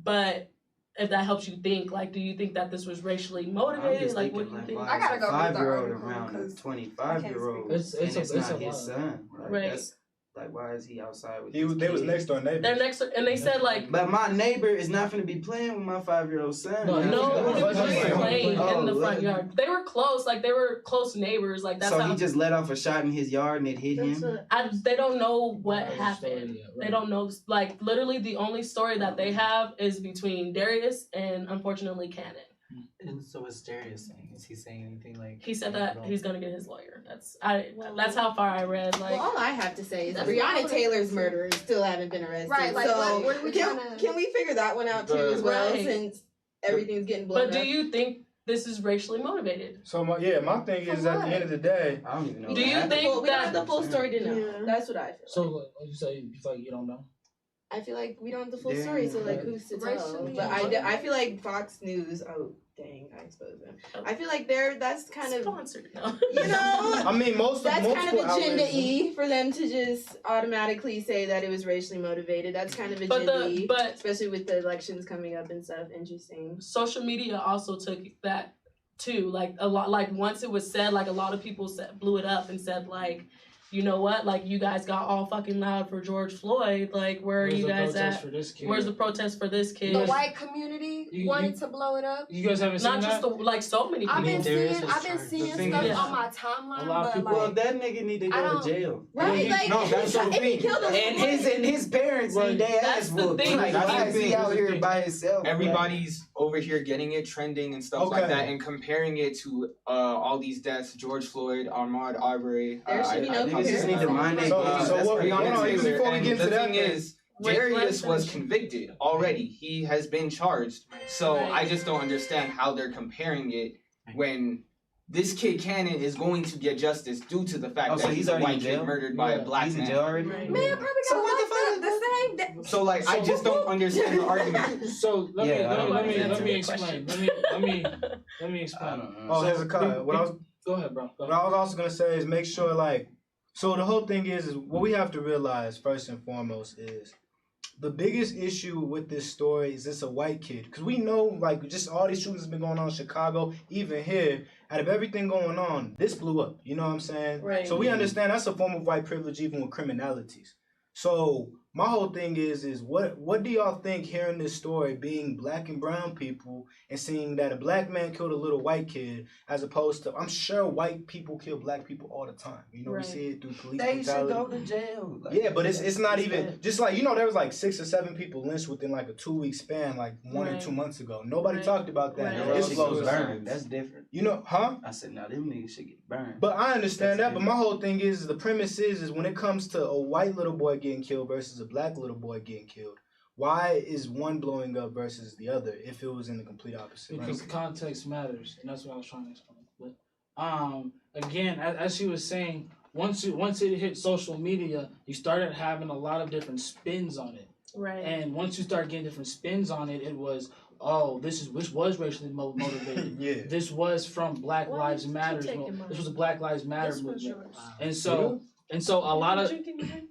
but if that helps you think, like, do you think that this was racially motivated? Like, what do you think? I gotta go read the 5-year-old article, around a 'cause 25-year-old, It's and it's a not lot. his son. Like, Right. That's, like, why is he outside with They this was kid? next door neighbors. They're next, and they said, like, But my neighbor is not gonna be playing with my 5-year-old son. No, no, Oh, they were just yeah. playing in the Oh, front really? yard. They were close, like, they were close neighbors. Like, that's So how he just let off a shot in his yard and it hit him. they don't know what Right. happened. Yeah, right. They don't know, like, literally the only story that they have is between Darius and, unfortunately, Cannon. And so what's Darius saying? Is he saying anything like? He said that he's gonna get his lawyer. That's Well, how far I read. Like, Well, all I have to say is That's Breonna not- Taylor's murderers still haven't been arrested. Right, like, so what are we can trying to- can we figure that one out too as well, Right. since everything's getting blown but do up? you think this is racially motivated? So my thing is, at the end of the day, I don't even know. Do what you happened. think Well, we don't that- have the full story to know. Yeah. That's what I feel. So you say you feel like you don't know? I feel like we don't have the full Yeah. story, so like who's to tell? Racially- But I feel like Fox News. Oh, Dang, I exposed them. I feel like that's kind of, sponsored. No. you know, I mean, that's kind of agenda outlets- E for them to just automatically say that it was racially motivated. That's kind of agenda E, But especially with the elections coming up and stuff. Interesting. social media also took that too. Like a lot, like once it was said, like a lot of people blew it up and said like, you know what, like you guys got all fucking loud for George Floyd. Like where are you guys at? Where's the protest for this kid? The white community wanted to blow it up. You guys haven't seen Not just that? so many people. I've been Darius seeing was stuff charged. on my timeline, A lot of but people- Well, like, that nigga need to I go don't- to jail. Right? Like, no, that's the if he thing. killed us, And his parents need their That's ass the whooped. thing. Like, That's why the is he thing. out here by himself? Everybody's over here getting it trending and stuff like Okay. that, and comparing it to all these deaths: George Floyd, Ahmaud Arbery. There should be no Niggas just need to mind their So- business. so That's what- pretty hold on, honest. even before we And get into the that thing thing- is, Wait, Darius let was finish. convicted already. He has been charged. So Right. I just don't understand how they're comparing it when this kid Cannon is going to get justice due to the fact Oh, so that he's he's a already in white kid jail? murdered by a black He's in man. jail already? Right. man probably So got what the locked up the same day. So like I just don't understand the argument. So let Yeah, I me don't let me know. let me That's a good explain. Let me explain. Oh, Hezekiah. Go ahead, bro. Go What I was also gonna say is make sure like, so the whole thing is what we have to realize first and foremost is the biggest issue with this story is it's a white kid, because we know like just all these shootings have been going on in Chicago, even here. Out of everything going on, this blew up. You know what I'm saying? Right. So we understand that's a form of white privilege, even with criminalities. So my whole thing is what do y'all think hearing this story, being black and brown people, and seeing that a black man killed a little white kid, as opposed to, I'm sure white people kill black people all the time. You know, Right. we see it through police They should brutality. go to jail. Like, Yeah, but it's not even bad. just like, you know, there was like 6 or 7 people lynched within like a 2-week span, like 1 or Right. 2 months ago. Nobody Right. talked about that. Right. That This shit blows get up. burned. That's different. You know, huh? I said, now them niggas should get burned. But I understand That's that. But my whole thing is the premise is when it comes to a white little boy getting killed versus a black little boy getting killed, why is one blowing up versus the other if it was in the complete opposite? Because context matters, and that's what I was trying to explain. But again, as she was saying, once it hit social media, you started having a lot of different spins on it. Right. And once you start getting different spins on it, it was, oh, this was racially motivated. Yeah. This was from Black Why Lives did you Matter. take mine? This was a Black Lives Matter This was movement. yours. And so a lot of Drinking again?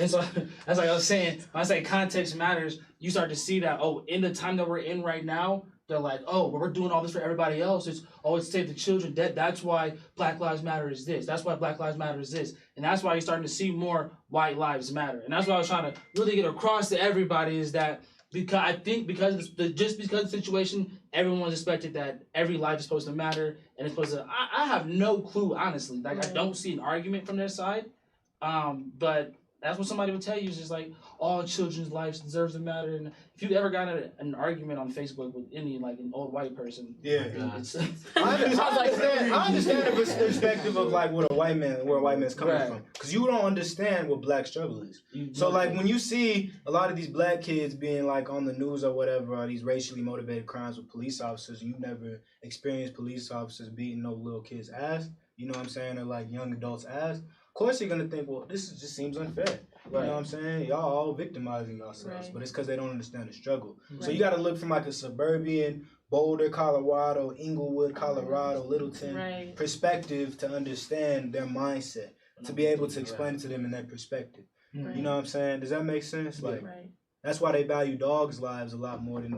and so that's like I was saying, when I say context matters, you start to see that, oh, in the time that we're in right now, they're like, oh, we're doing all this for everybody else. It's save the children. That's why Black Lives Matter is this. That's why Black Lives Matter is this. And that's why you're starting to see more White Lives Matter. And that's what I was trying to really get across to everybody is that because I think because of the situation, everyone's expected that every life is supposed to matter and it's supposed to. I have no clue, honestly. Like I don't see an argument from their side. But that's what somebody would tell you is just like all children's lives deserve to matter. And if you've ever gotten an argument on Facebook with any like an old white person, Yeah. it's, I understand the perspective of like where a white man's coming Right. from, because you don't understand what black struggle is. So like when you see a lot of these black kids being like on the news or whatever, or these racially motivated crimes with police officers, and you've never experienced police officers beating no little kids' ass, you know what I'm saying, or like young adults' ass. Of course you're gonna think, well, this just seems unfair. You know what I'm saying? Y'all all victimizing yourselves, Right. but it's because they don't understand the struggle. So Right. you gotta look from like a suburban Boulder, Colorado, Inglewood, Colorado, Littleton Right. perspective to understand their mindset, to be able to explain it to them in their perspective. Right. You know what I'm saying? Does that make sense? Like Right. that's why they value dogs' lives a lot more than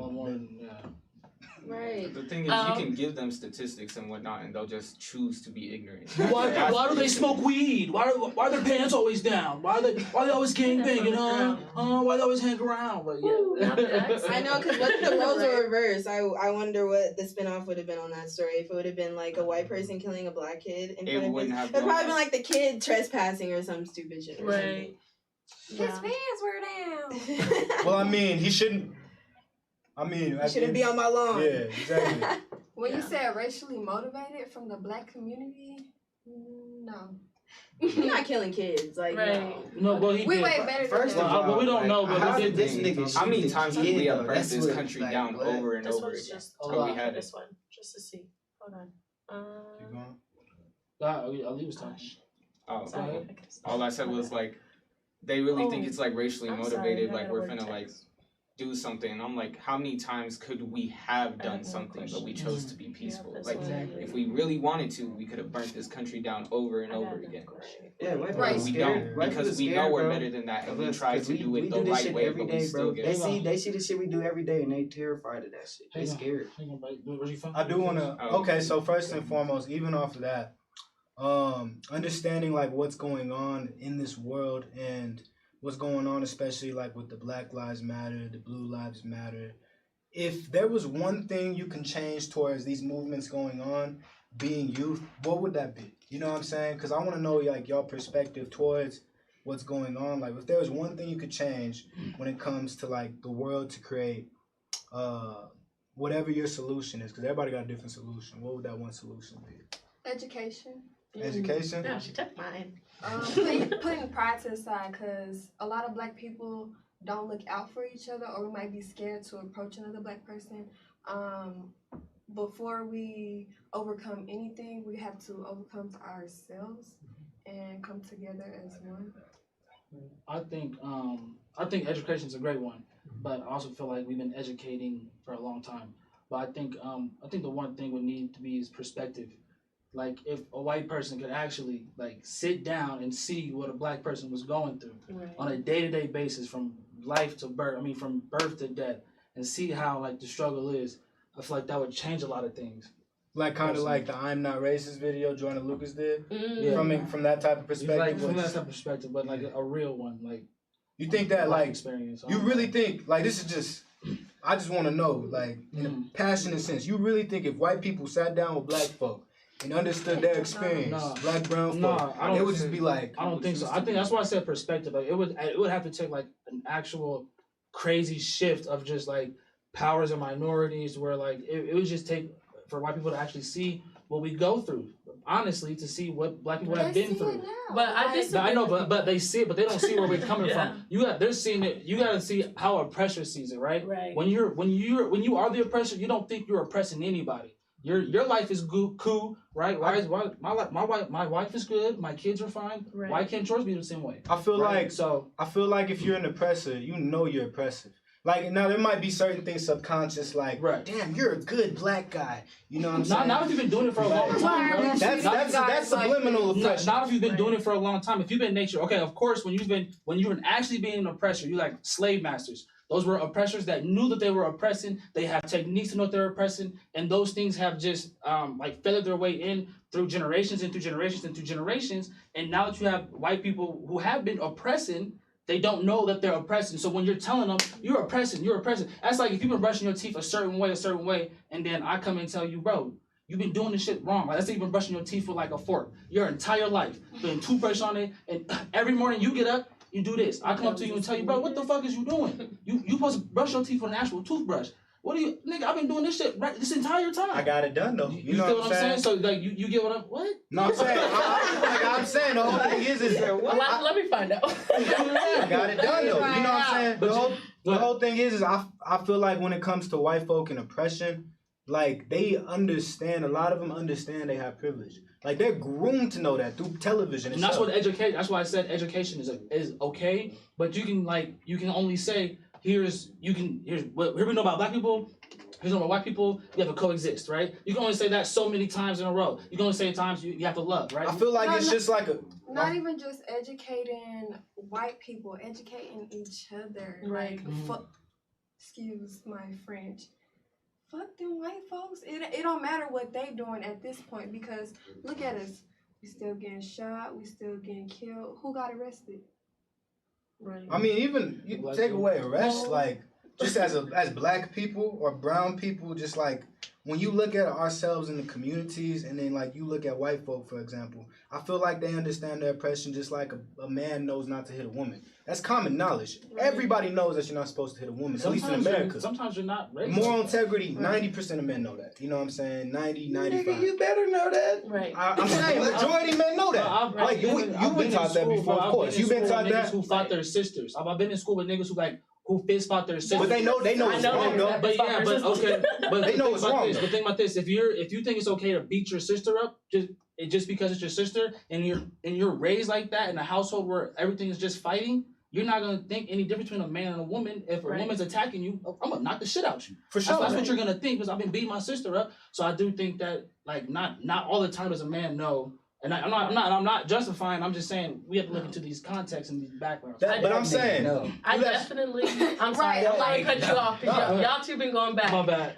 Right. The thing is, you can give them statistics and whatnot, and they'll just choose to be ignorant. Why do they smoke weed? Why are their pants always down? Why they always gangbanging? Why they always hang around? But yeah. I know, because what if the roles were reversed? I wonder what the spinoff would have been on that story. If it would have been like a white person killing a black kid in front of his, have. it would probably been like the kid trespassing or some stupid shit. Or Right. His pants were down. something. well, I mean, he shouldn't. I mean, You shouldn't be on my lawn. Yeah, exactly. When you said racially motivated from the black community, no. You're not killing kids, like Right. No, well he We did. way better First than of that. all, But we don't know, but how we did did this think. nigga How many shoot times the have we kid, have though? burnt That's this what, country like, down what? over and This over one's again? just Oh, we had it. this one, just to see. Hold on. Keep going. Ali was talking. Oh, Sorry. ahead. I could've stopped. all I said was like, they really think it's like racially I'm motivated. sorry, I Like gotta we're work finna like text. do something. And I'm like, how many times could we have done something, but we chose to be peaceful? Yeah, Like, exactly. if we really wanted to, we could have burnt this country down over and over again. Yeah, white people Right. But we scared. don't, White because people we know scared, we're bro, better than that, and of we us, try 'cause to do it the this right shit way, every but we day, still bro. get They it. see the shit we do every day, and they terrified of that shit. They scared. Where's you from? I do want to. Oh. Okay, so first and foremost, even off of that, understanding like what's going on in this world and what's going on, especially like with the Black Lives Matter, the Blue Lives Matter. If there was one thing you can change towards these movements going on, being youth, what would that be? You know what I'm saying? Because I want to know like your perspective towards what's going on. Like if there was one thing you could change when it comes to like the world to create, whatever your solution is, because everybody got a different solution. What would that one solution be? Education. Education? No, she took mine. Putting pride to the side, because a lot of Black people don't look out for each other, or we might be scared to approach another Black person. Before we overcome anything, we have to overcome ourselves and come together as one. I think education is a great one, but I also feel like we've been educating for a long time. But I think the one thing would need to be is perspective. Like if a white person could actually like sit down and see what a Black person was going through on a day-to-day basis from life to birth, from birth to death, and see how like the struggle is, I feel like that would change a lot of things. Like kind of like the "I'm Not Racist" video Joyner Lucas did. Yeah. From that type of perspective. Like from that type of perspective, but like a real one, like you think that life like experience. you really think like this is just. I just want to know, like, in a passionate sense, you really think if white people sat down with Black folk and understood their experience, Black, brown folk, they would just be like, I don't think so. I think that's why I said perspective. Like it would have to take like an actual crazy shift of just like powers and minorities, where like it would just take for white people to actually see what we go through. Honestly, to see what Black people have been through. But I know, but they see it, but they don't see where we're coming from. They're seeing it. You got to see how oppressor sees it, right? Right. When you are the oppressor, you don't think you're oppressing anybody. Your life is cool, right? Why my wife is good, my kids are fine. Right. Why can't yours be the same way? I feel right? like if you're an oppressor, you know you're oppressive. Like now, there might be certain things subconscious, like, damn, you're a good Black guy. You know what I'm saying? Not if you've been doing it for a long time, bro. That's subliminal oppression. Not if you've been doing it for a long time. If you've been nature, okay, of course, when you were actually being an oppressor, you like slave masters. Those were oppressors that knew that they were oppressing. They have techniques to know they're oppressing, and those things have just like feathered their way in through generations and through generations and through generations. And now that you have white people who have been oppressing, they don't know that they're oppressing. So when you're telling them, you're oppressing. That's like if you've been brushing your teeth a certain way, and then I come and tell you, bro, you've been doing this shit wrong. Like, let's say you've been brushing your teeth with like a fork your entire life, putting toothbrush on it, and every morning you get up, you do this. I come up to you and tell you, bro, what the fuck is you doing? You supposed to brush your teeth with an actual toothbrush. What do you, nigga? I've been doing this shit right this entire time. I got it done though. You know what I'm saying? So like you get what I'm what? No, I'm saying I'm saying the whole thing is let me find out. I got it done though. You know what I'm saying? The whole thing is I feel like when it comes to white folk and oppression, like they understand. A lot of them understand they have privilege. Like they're groomed to know that through television. And that's what educate. That's why I said education is okay. But you can only say here we know about Black people. Here's about white people. You have to coexist, right? You can only say that so many times in a row. You can only say times you have to love, right? I feel like it's just like a. Not even just educating white people, educating each other. Right. Like, excuse my French. Fuck them white folks. It don't matter what they doing at this point, because look at us. We still getting shot. We still getting killed. Who got arrested? Right. I mean, even you Black take people. away arrests, like just as Black people or brown people, just like when you look at ourselves in the communities, and then like you look at white folk, for example, I feel like they understand their oppression just like a man knows not to hit a woman. That's common knowledge. Right. Everybody knows that you're not supposed to hit a woman, at least in America. Sometimes you're not raised. Moral integrity, 90% of men know that. You know what I'm saying? 90, 95. Nigga, you better know that. Right. I'm saying majority men know that. Like you've been taught that before, of course. You've been taught that. Who fought their sisters. I've been in school with niggas who fist fought their sisters. But they know it's wrong, though. But yeah, but okay, but They know it's wrong. But think about this: if you think it's okay to beat your sister up just because it's your sister, and you're raised like that in a household where everything is just fighting, you're not gonna think any difference between a man and a woman. If a woman's attacking you, I'm gonna knock the shit out you. For sure. That's what you're gonna think, because I've been beating my sister up. So I do think that like not all the time does a man know. And I'm not justifying. I'm just saying we have to look into these contexts and these backgrounds. But I'm saying, I definitely. I'm sorry. I'm not gonna cut you off. Y'all two been going back. My bad.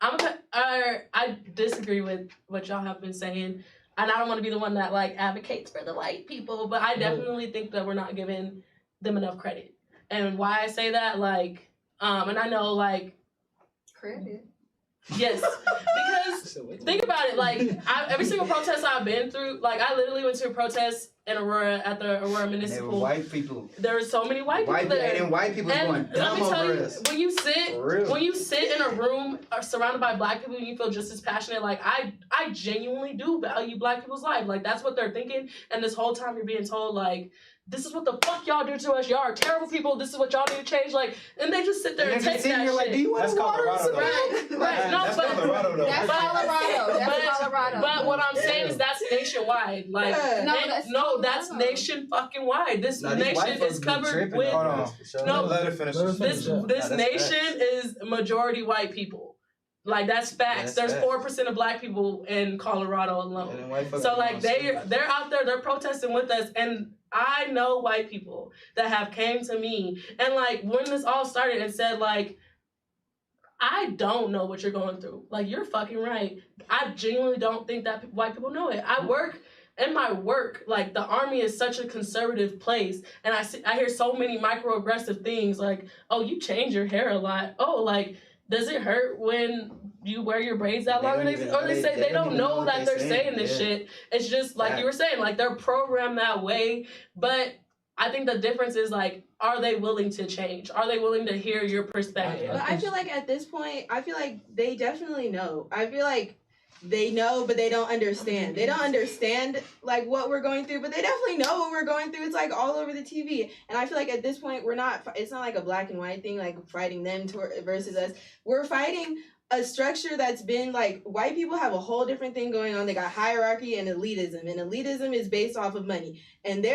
I disagree with what y'all have been saying, and I don't want to be the one that like advocates for the white people, but I definitely think that we're not giving them enough credit. And why I say that, like, and I know like credit. Yes, because think about it. Like every single protest I've been through, like I literally went to a protest in Aurora at the Aurora Municipal. There were white people. There were so many white people there, and white people going dumb over us. When you sit in a room surrounded by black people, and you feel just as passionate. Like I genuinely do value black people's life. Like that's what they're thinking. And this whole time you're being told like, this is what the fuck y'all do to us. Y'all are terrible people. This is what y'all need to change. Like, and they just sit there and take that shit. Like, do you want water? Right. No, that's but Colorado, though. That's Colorado. But what I'm saying is that's nationwide. Like, that's nation fucking wide. This nation is covered with. Hold on. No, let her finish. This nation is majority white people. Like that's facts. There's 4% of black people in Colorado alone. So like they're out there, they're protesting with us, and I know white people that have came to me and like when this all started and said like, I don't know what you're going through. Like you're fucking right. I genuinely don't think that white people know it. I work in my work, like the Army is such a conservative place, and I hear so many microaggressive things like, oh, you change your hair a lot. Oh, like, does it hurt when you wear your braids that long? Or they say they don't know that they're saying this shit. It's just like you were saying, like they're programmed that way. But I think the difference is like, are they willing to change? Are they willing to hear your perspective? But I feel like at this point, I feel like they definitely know. I feel like they know, but they don't understand. They don't understand like what we're going through, but they definitely know what we're going through. It's like all over the TV. And I feel like at this point, it's not like a black and white thing, like fighting them versus us. We're fighting a structure that's been like, white people have a whole different thing going on. They got hierarchy and elitism is based off of money. And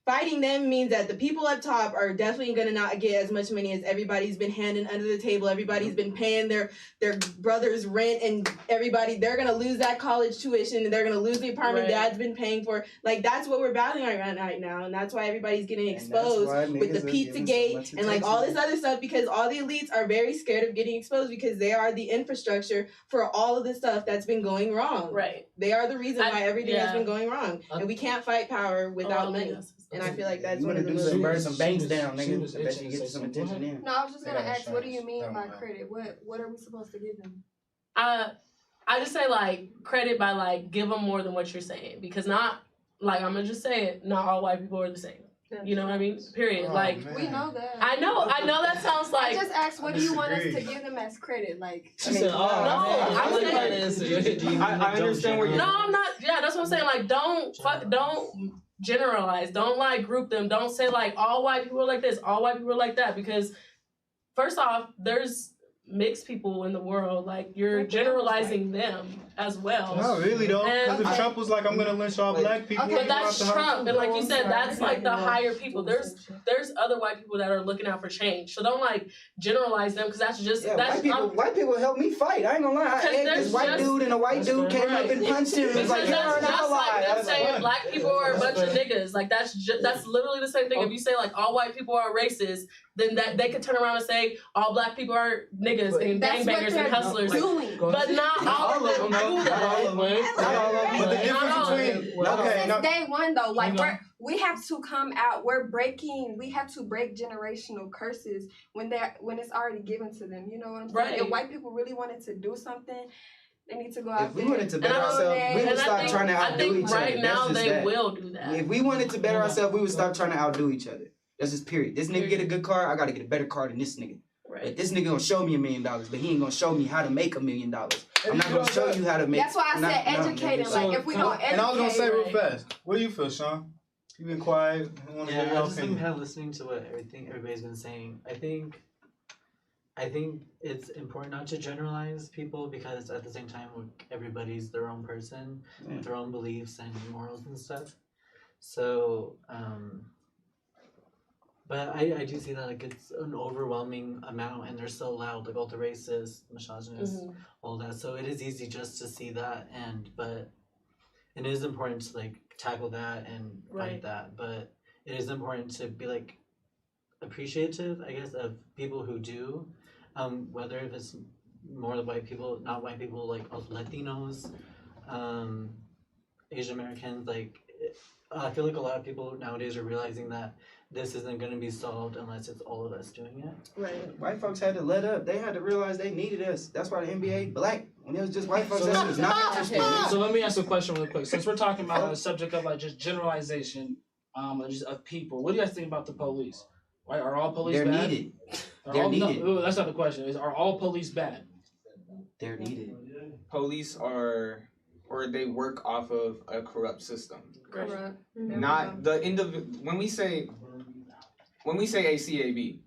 fighting them means that the people up top are definitely gonna not get as much money as everybody's been handing under the table. Everybody's been paying their brother's rent, and they're gonna lose that college tuition, and they're gonna lose the apartment dad's been paying for. Like that's what we're battling right now, and that's why everybody's getting exposed with the Pizzagate and like all this other stuff, because all the elites are very scared of getting exposed because they are the infrastructure for all of the stuff that's been going wrong. Right. They are the reason why everything has been going wrong, and we can't fight power without money. And I feel like that's one of the most burn some banks down, nigga. I bet you get some attention in. No, I was just gonna ask, what do you mean by credit? What are we supposed to give them? I just say like credit by like give them more than what you're saying, because not like I'm gonna just say it. Not all white people are the same. You know what I mean? Period. Oh, like we know that. I know that sounds like. I just asked, what do you want us to give them as credit? Like, I mean, I understand where you're. No, I'm not. Yeah, that's what I'm saying. Like, don't generalize. Don't like group them. Don't say like all white people are like this, all white people are like that, because first off, there's mixed people in the world. Like you're generalizing them as well. No, really though. Because if Trump was like, I'm gonna lynch all black people, but that's Trump, and like you said, that's like the higher people. There's other white people that are looking out for change. So don't like generalize them, because that's just white people help me fight. I ain't gonna lie. This white dude and a white dude came up and punched him. It's like, you're an ally. Like them saying black people are a bunch of niggas. Like that's literally the same thing. If you say like all white people are racist, then that they could turn around and say all black people are niggas and gangbangers and hustlers. But not all of them. But the difference between since day one though, like we have to come out. We have to break generational curses when it's already given to them. You know what I'm saying? Right. If white people really wanted to do something, they need to go out there. If we wanted to better ourselves, we would stop trying to outdo each other. Right now they will do that. If we wanted to better ourselves, we would stop trying to outdo each other. That's just period. This nigga get a good car, I gotta get a better car than this nigga. Right. But this nigga gonna show me $1 million, but he ain't gonna show me how to make $1 million. I'm not gonna show you how to make. That's why I said educated. Like if we don't educate. And I was gonna say real fast, what do you feel, Sean? You been quiet. I've just been kind of listening to what everybody's been saying. I think it's important not to generalize people, because at the same time, everybody's their own person with their own beliefs and morals and stuff. So But I do see that like it's an overwhelming amount, and they're so loud, like all the racist, misogynist, all that. So it is easy just to see that, but it is important to like tackle that and fight that. But it is important to be like appreciative, I guess, of people who do, whether if it's more the white people, not white people, like also Latinos, Asian Americans, like. I feel like a lot of people nowadays are realizing that this isn't going to be solved unless it's all of us doing it. Right. White folks had to let up. They had to realize they needed us. That's why the NBA black. When it was just white folks, that was not interesting. So let me ask a question really quick. Since we're talking about the subject of like just generalization, just of people, what do you guys think about the police? Right? Are all police They're bad? needed. They're needed. No, that's not the question. Are all police bad? They're needed. Police are, or they work off of a corrupt system. Corrupt. Not the when we say ACAB,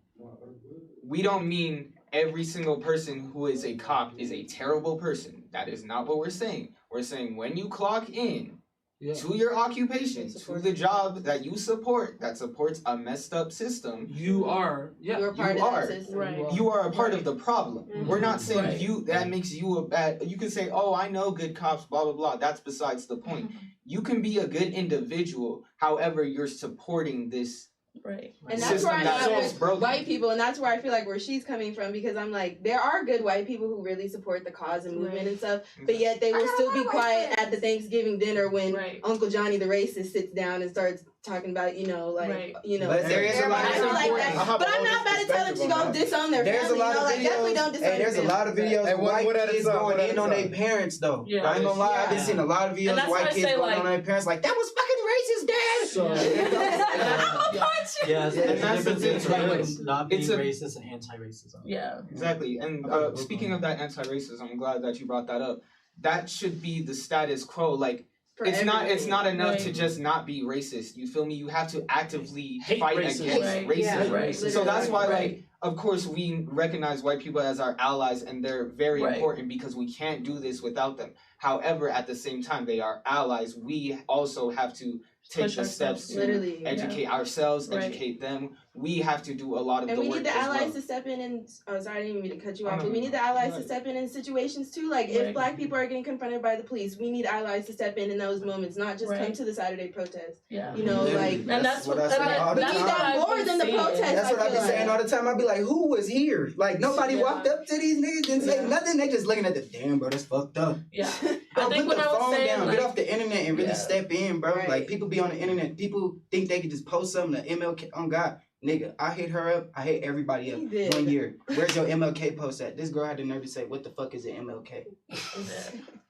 we don't mean every single person who is a cop is a terrible person. That is not what we're saying. We're saying when you clock in to your occupation, to the job that you support, that supports a messed up system, you are part of that system. Right. You are a part of the problem. Mm-hmm. We're not saying that makes you a bad. You can say, "Oh, I know good cops." Blah blah blah. That's besides the point. You can be a good individual, however, you're supporting this. Right. And that's where I'm at with broken. white people, and that's where I feel like where she's coming from, because I'm like, there are good white people who really support the cause and movement and stuff, but yet they will still be quiet at the Thanksgiving dinner when Uncle Johnny the racist sits down and starts talking about, you know, like, you know, But there is a lot of like that. But I'm not about to tell them to go disown their There's family. a lot You know, of like videos. definitely don't disown Hey, there's a your lot of videos of white kids going in on their time. parents though. Yeah. I ain't gonna lie, I've been seeing a lot of videos of white kids going on their parents like, that was fucking racist, dad. I'm a punch you. Yes, And there's a that's the difference thing, between like, not being it's a- racist and anti-racism. Yeah. Exactly. And speaking of that anti-racism, I'm glad that you brought that up. That should be the status quo. Like, For it's not enough to Right. just not be racist. You feel me? You have to actively Hate fight racism. against Right. racism. Yeah, right. So that's why, Right. like, of course, we recognize white people as our allies, and they're very Right. important because we can't do this without them. However, at the same time, they are allies. We also have to take Push the steps to Literally, educate ourselves, Right. educate them. We have to do a lot of And the we work need the as allies well. to step in and sorry, I didn't mean to cut you Oh, off, no, but we no, need the allies no. to step in situations too. Like if Right. black people are getting confronted by the police, we need allies to step in those moments, not just come Right. to the Saturday protest. Yeah. You know, like And that's what I say all we the need time. that more than the protest. That's what I be feel saying all like. the time. I be like, who was here? Like nobody walked up to these niggas and say nothing. They just looking at the damn, bro. That's fucked up. Yeah. Bro, I think put when the I was phone saying, down. like, Get off the internet and really Yeah. step in, bro. Right. Like people be on the internet. People think they can just post something to MLK. Oh God, nigga, I hit her up. I hit everybody up. He did. 1 year. Where's your MLK post at? This girl had the nerve to say, "What the fuck is an MLK?"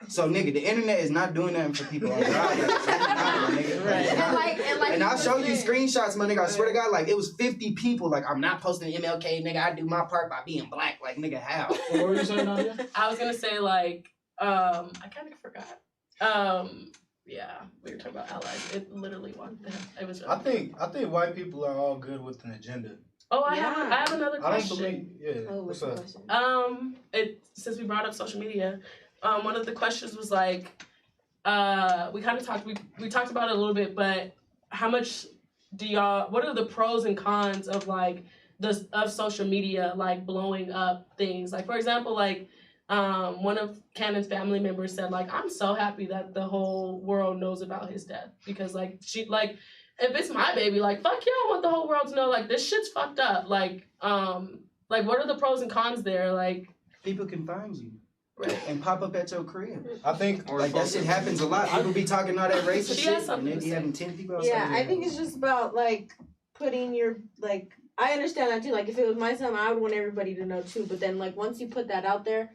So nigga, the internet is not doing nothing for people. On God, like, it's not, my nigga. Right. And I'll show you screenshots, my nigga. I swear to God, like it was 50 people. Like I'm not posting MLK, nigga. I do my part by being black. Like nigga, how? What were you saying, Nadia? I was gonna say like, I kind of forgot. Yeah, we were talking about allies. It literally walked. It was. I think white people are all good with an agenda. Oh, I Yeah. have another I don't question. believe. Yeah. Oh, What's what's the up? question? Since we brought up social media, one of the questions was like, we kind of talked. We talked about it a little bit, but how much do y'all? What are the pros and cons of like of social media like blowing up things? Like for example, like one of Cannon's family members said like, I'm so happy that the whole world knows about his death because like she like. If it's my baby, like fuck yeah, I want the whole world to know like this shit's fucked up. Like what are the pros and cons there? Like People can find you. Right. And pop up at your crib. I think Like that shit happens a lot. People be talking all that racist She has shit, something and they to be say. having 10 people outside. Yeah, your I think house. it's just about like putting your like. I understand that too. Like if it was my son, I would want everybody to know too. But then like once you put that out there,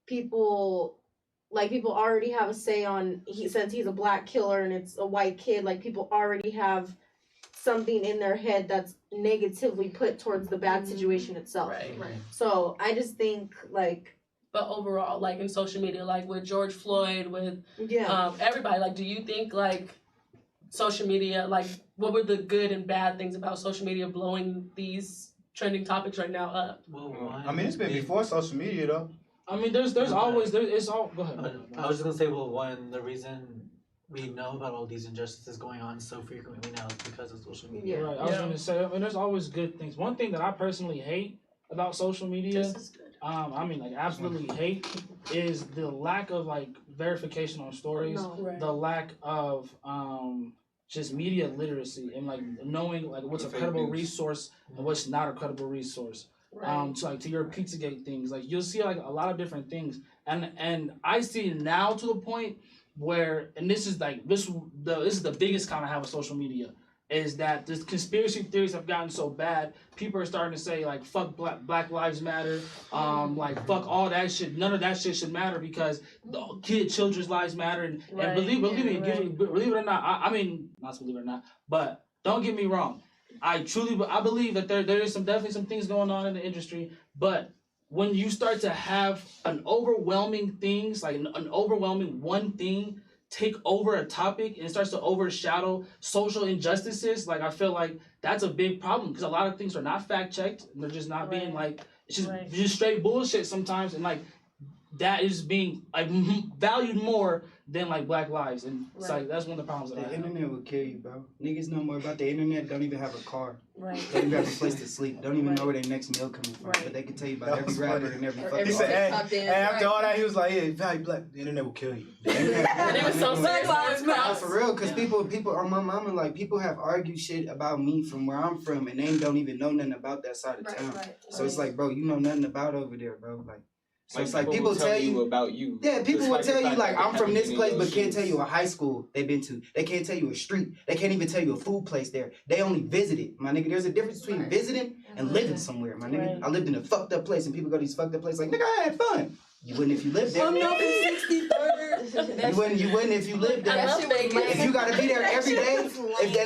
people already have a say on. Since he's a black killer and it's a white kid, like people already have something in their head that's negatively put towards the bad situation itself. right. So I just think like But overall, like in social media, like with George Floyd, with yeah. everybody, like do you think like social media, like what were the good and bad things about social media blowing these trending topics right now up? Well, I mean, it's been before social media though. I mean, there's always it's all. Go ahead. I was just gonna say, well, one, the reason we know about all these injustices going on so frequently now is because of social media. Right. I was going to say, I mean, there's always good things. One thing that I personally hate about social media, I mean, like, absolutely hate, is the lack of, like, verification on stories, the lack of just media literacy and, like, knowing, like, what's a credible resource and what's not a credible resource. To your Pizzagate things, like, you'll see, like, a lot of different things. And I see it now to the point where, and this is, like, this is the biggest kind I have with social media, is that the conspiracy theories have gotten so bad, people are starting to say, like, fuck Black Lives Matter, like, fuck all that shit, none of that shit should matter because the children's lives matter, and believe it or not, I mean, not to believe it or not, but don't get me wrong, I believe that there is definitely some things going on in the industry, but when you start to have an overwhelming things, like an overwhelming one thing take over a topic and it starts to overshadow social injustices, like, I feel like that's a big problem because a lot of things are not fact checked and they're just not being, like, it's just straight bullshit sometimes, and, like, that is being, like, valued more than, like, Black lives, and it's like that's one of the problems that I have. The internet will kill you, bro. Niggas know more about the internet, don't even have a car. Right. Don't even have a place to sleep. Don't even know where their next meal coming from. But they can tell you about every rapper and every fucking He said, artist. hey, after all that, he was like, yeah, value black. The internet will kill you. And it was so serious. No, for real, because people on my mama, like, people have argued shit about me from where I'm from, and they don't even know nothing about that side of town. So it's like, bro, you know nothing about over there, bro. Like, so it's like people tell you about you. Yeah, people will tell you, like, I'm from this place, but can't tell you a high school they've been to. They can't tell you a street. They can't even tell you a food place there. They only visited, my nigga. There's a difference between visiting and living somewhere, my nigga. I lived in a fucked up place, and people go to these fucked up places like, nigga, I had fun. You wouldn't if you lived there. I'm not from 63rd. You wouldn't if you lived there. If you gotta be there every day,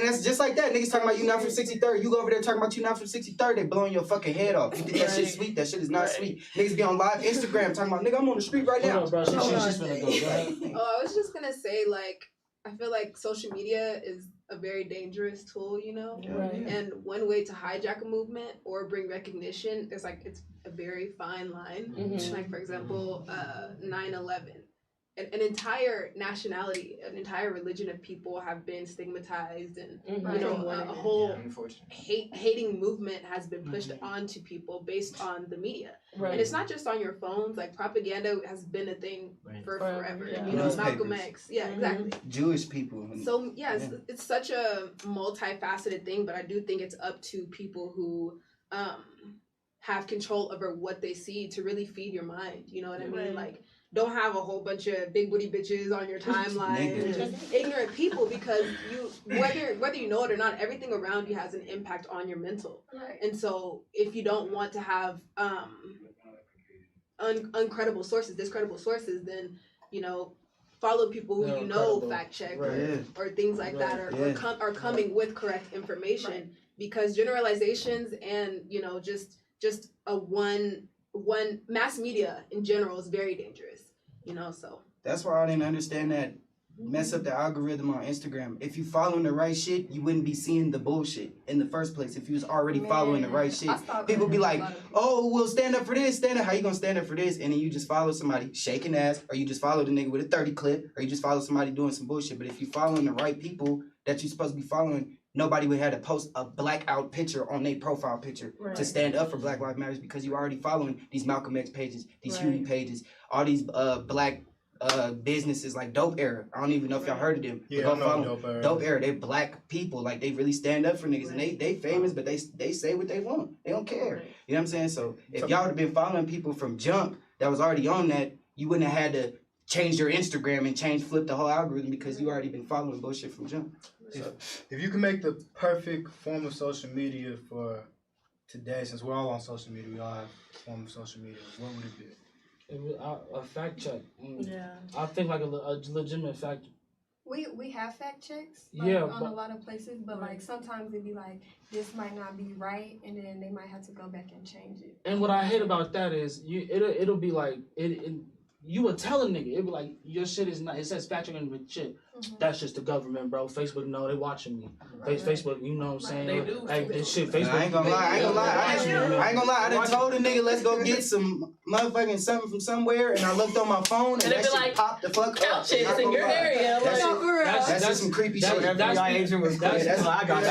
that's just like that. Niggas talking about you not from 63rd. You go over there talking about you not from 63rd, they blowing your fucking head off. You think that shit's sweet? That shit is not sweet. Niggas be on live Instagram talking about, nigga, I'm on the street right now. Bro, she's gonna go. I was just gonna say, like, I feel like social media is a very dangerous tool, you know? And one way to hijack a movement or bring recognition is, like, it's a very fine line. Like, for example, 9/11. An entire nationality, an entire religion of people have been stigmatized, and you know, a whole hating movement has been pushed onto people based on the media. And it's not just on your phones. Like, propaganda has been a thing for forever. You know, Malcolm X. Yeah, exactly. Jewish people. So yes, it's such a multifaceted thing, but I do think it's up to people who have control over what they see to really feed your mind. You know what I mean? Like, don't have a whole bunch of big booty bitches on your timeline and just ignorant people, because you, whether you know it or not, everything around you has an impact on your mental. And so if you don't want to have discredible sources, then, you know, follow people who you know fact check or things like that, or are coming with correct information, because generalizations and, you know, just a one mass media in general is very dangerous, you know. So that's why I didn't understand that mess up the algorithm on Instagram. If you following the right shit, you wouldn't be seeing the bullshit in the first place. If you was already following the right shit, people be like, oh, we'll stand up for this, how you gonna stand up for this? And then you just follow somebody shaking ass, or you just follow the nigga with a 30 clip, or you just follow somebody doing some bullshit. But if you following the right people that you're supposed to be following, nobody would have to post a blackout picture on their profile picture to stand up for Black Lives Matter, because you already following these Malcolm X pages, these Huey pages, all these black businesses like Dope Era. I don't even know if y'all heard of them. Yeah, I know Dope Era. They black people, like, they really stand up for niggas, and they famous, but they say what they want. They don't care. You know what I'm saying? So if y'all would have been following people from jump that was already on that, you wouldn't have had to change your Instagram and flip the whole algorithm, because you already been following bullshit from jump. If you can make the perfect form of social media for today, since we're all on social media, we all have a form of social media, what would it be? A fact check. I think, like, a legitimate fact. We have fact checks, on a lot of places, but like sometimes it'd be like, this might not be right, and then they might have to go back and change it. And what I hate about that is it'll be like you would tell a nigga, it'd be like, your shit is not, it says fact checking with shit. That's just the government, bro. Facebook, no, they watching me. Facebook, you know what I'm saying? They do. Like, this shit, Facebook. I ain't gonna lie. I done told a nigga, let's go get some motherfucking something from somewhere, and I looked on my phone, and that shit like, popped the fuck up. Couches in your area. That That's just some creepy shit. That FBI agent was crazy. that's- I got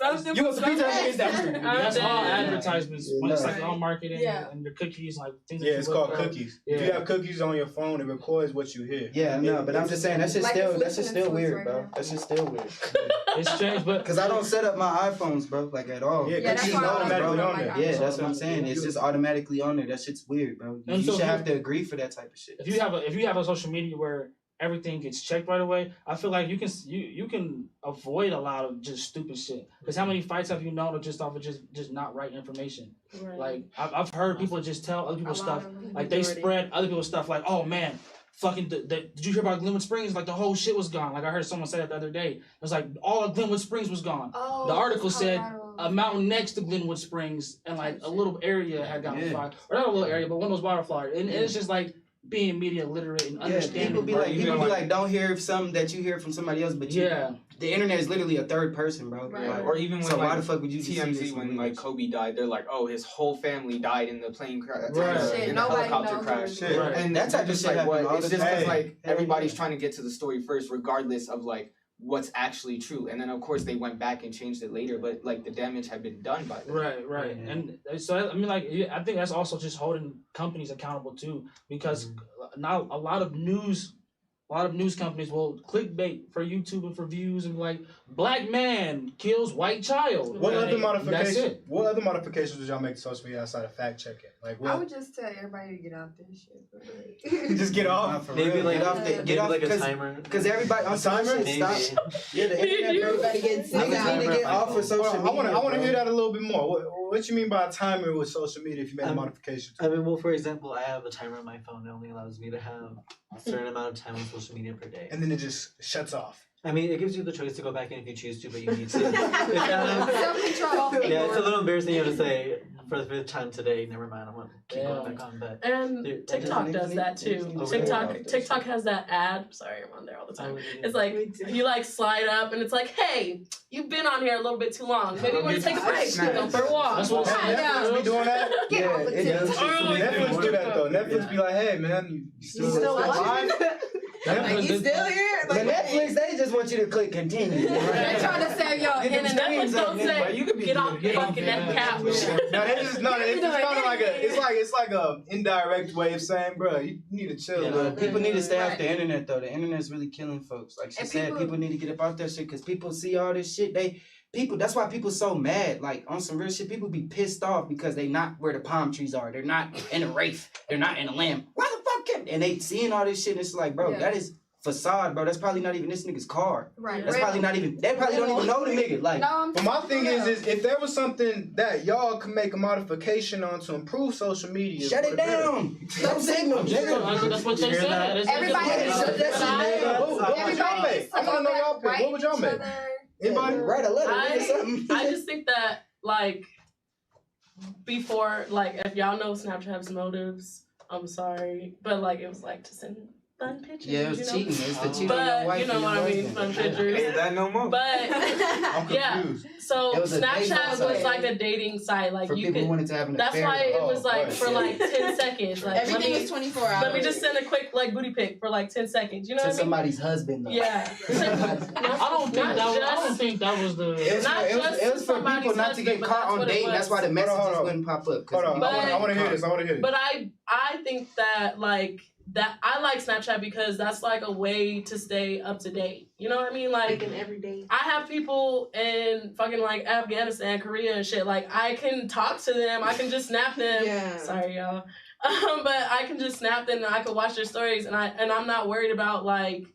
Something You want some pizza? It's that. That's all advertisements. Yeah, When it's no. like all marketing Yeah. and your cookies, like things. Yeah, that it's you look called up. cookies. Yeah. If you have cookies on your phone, it records what you hear. Yeah, no, but I'm just saying that shit's Like, still it's that shit's listening still to us weird, right bro. now. That shit's still weird. It's strange, but Cause I don't set up my iPhones, bro, like at all. Yeah, Yeah, that's cookies why I don't automatically know on my there. Yeah, iPhone. that's what I'm saying. It's just automatically on there. That shit's weird, bro. And You so should if have to agree for that type of shit. if you have a social media where everything gets checked right away, I feel like you can avoid a lot of just stupid shit. Because how many fights have you known of just off of just not right information? Right. Like I've heard people just tell other people A lot stuff. of them. Like they spread other people's stuff. Like, oh man, fucking did you hear about Glenwood Springs? Like the whole shit was gone. Like I heard someone say that the other day. It was like all of Glenwood Springs was gone. Oh, The article said Colorado. a mountain next to Glenwood Springs and like a little area had gotten Yeah. fired, or not a little area, but one of those wildfires. And it's just like being media literate and Yeah, understanding. people be or like, even don't hear something that you hear from somebody else, but you, yeah. the internet is literally a third person, bro. Right. Like, Or even when so why like the fuck would you just see TMZ this when like Kobe died, they're like, oh, his whole family died in the plane crash, Right. Shit, in the nobody helicopter knows crash. Shit. Right. And That type of just shit like what? happen all It's the just 'cause time. like Hell everybody's yeah. trying to get to the story first, regardless of like what's actually true. And then of course they went back and changed it later, but like the damage had been done by then. Right. Yeah. And so I mean, like, I think that's also just holding companies accountable too, because now a lot of news companies will clickbait for YouTube and for views and be like, black man kills white child. What And other that's modifications? it. What other modifications would y'all make to social media outside of fact checking? Like I what? would just tell everybody to get out there shit. Just get Nah, off. for Maybe real. like get off the, maybe get off like a cause, timer. cause everybody on A timer? social shit Maybe. stop. Yeah, the internet, bro. Everybody gets sick Niggas out. need to get off of social Hold on, media. I want to bro. hear that a little bit more. What you mean by a timer with social media if you made a modification? I mean, well, for example, I have a timer on my phone that only allows me to have a certain amount of time on social media per day. And then it just shuts off. I mean, it gives you the choice to go back in if you choose to, but you need to. It's kind of- Self-control. yeah, it's a little embarrassing you have to say for the 5th time today. Never mind, I'm gonna keep going back on. But And Dude, TikTok that does that too. TikTok has that ad. Sorry, I'm on there all the time. It's like you like slide up and it's like, hey, you've been on here a little bit too long. Maybe you want to take a break. Go for a walk. That's what it's Netflix be doing that? Get off the it does. TikTok. Netflix do that though. Netflix be like, hey man, you still alive? Like, you still here? But Like, Netflix, they just want you to click continue. They're trying to save your Get them And Netflix screens up, don't nigga. say, But you could be get off get off fucking that that couch. No, it's just kind of like it's like a indirect way of saying, bro, you need to chill. Yeah. bro. People need to stay off Right. the internet though. The internet's really killing folks. Like she And said, people- people need to get up off that shit because people see all this shit. That's why people so mad. Like on some real shit, people be pissed off because they not where the palm trees are. They're not in a wraith. They're not in a lamb. Why the fuck can? And they seeing all this shit. And it's like, bro, Yeah. that is facade, bro. That's probably not even this nigga's car. Right. That's probably not even. They probably don't even know the nigga. Like, No, I'm But my thing is if there was something that y'all could make a modification on to improve social media, shut for it the better. down. No signal. I'm just nigga. that's what they You hear said. that? It's- Everybody Yeah, needs shut to that shit down. What would y'all Everybody make? needs to I want to go know back, y'all pick. write What would y'all each make? other. Anybody? Write a letter. nigga, something. I just think that like before, like if y'all know Snapchat has motives, I'm sorry, but like it was like to send fun pictures. Yeah, it was you know? cheating. It's the cheating on your But wife you know and what your I mean, husband. fun pictures. Ain't that no more? But I'm yeah, confused. so It was a dating Snapchat was site. like a dating site. Like For you people who could. wanted to have an That's affair. why it Oh, was like right. for like 10 seconds. Like everything is 24 hours. let me just send a quick like booty pic for like 10 seconds. You know to what I mean? somebody's husband though. Yeah. I don't think that was the. It was, Not for, just it was for somebody's people not to get husband, but caught that's on what it date. That's why the was. messages Hold on. wouldn't pop up. Hold on, But- I want to hear this. I want to hear this. But I think that like that I like Snapchat because that's like a way to stay up to date. You know what I mean? Like every day. I have people in fucking like Afghanistan, Korea and shit. Like I can talk to them. I can just snap them. Yeah. Sorry y'all. But I can just snap them and I can watch their stories and I'm not worried about like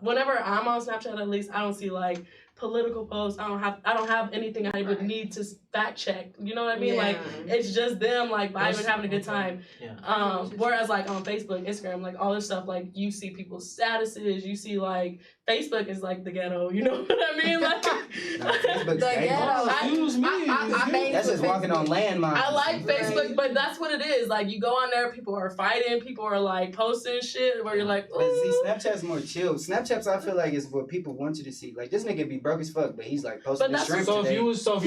whenever I'm on Snapchat at least I don't see like political posts. I don't have anything I would need to fact check. You know what I mean? Like it's just them like vibing, having a good time. Yeah. Whereas like on Facebook, Instagram, like all this stuff, like you see people's statuses, you see like Facebook is like the ghetto. You know what I mean? Like Facebook's The dangerous. ghetto. Excuse me. I made That's just walking on landmines. I like Right. Facebook, but that's what it is. Like you go on there, people are fighting, people are like posting shit where you're like, But see, ooh. Snapchat's more chill. Snapchat's, I feel like, is what people want you to see. Like this nigga be broke as fuck, but he's like posting But the that's- shrimp So if today. you was so if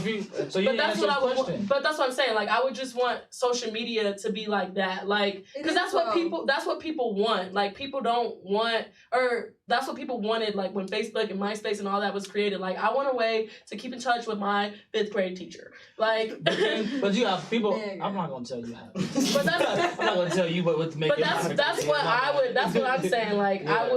you So you But didn't that's answer what the I would. question. But that's what I'm saying. Like, I would just want social media to be like that. Like, It because is that's what though. people. That's what people want. Like, people don't want, or that's what people wanted. Like when Facebook and MySpace and all that was created. Like, I want a way to keep in touch with my 5th grade teacher. Like, But you have people. Nigga. I'm not gonna tell you how. But that's. I'm not gonna tell you what to make. But that's what I would. That's what I'm saying. Like, Yeah.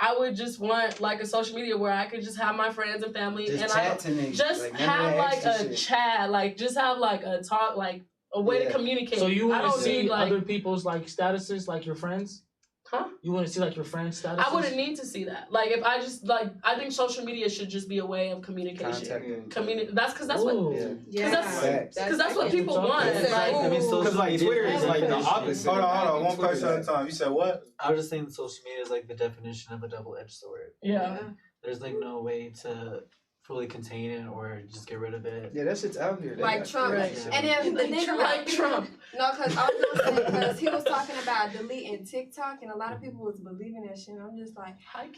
I would just want like a social media where I could just have my friends and family Just and chat to niggas. just Like, none of have that like extra a shit. chat, like just have like a talk, like a way to Yeah. communicate. So you I want to don't see need like, other people's like statuses, like your friends? huh? You want to see like your friends' statuses? I wouldn't need to see that. Like if I just like, I think social media should just be a way of communication. Contact. That's because that's what. Ooh. Yeah. Facts. Because that's what people talking want. about. Like, I mean, social Because like media Twitter is like the definition- opposite. Hold on. One Twitter person at a is- time. You said what? I was just saying social media is like the definition of a double-edged sword. yeah. There's like no way to fully contain it or just get rid of it. Yeah, that shit's out here. Like Trump. Right. And then the nigga Like Trump. No, because I was gonna say, because he was talking about deleting TikTok, and a lot of people was believing that shit. And I'm just like,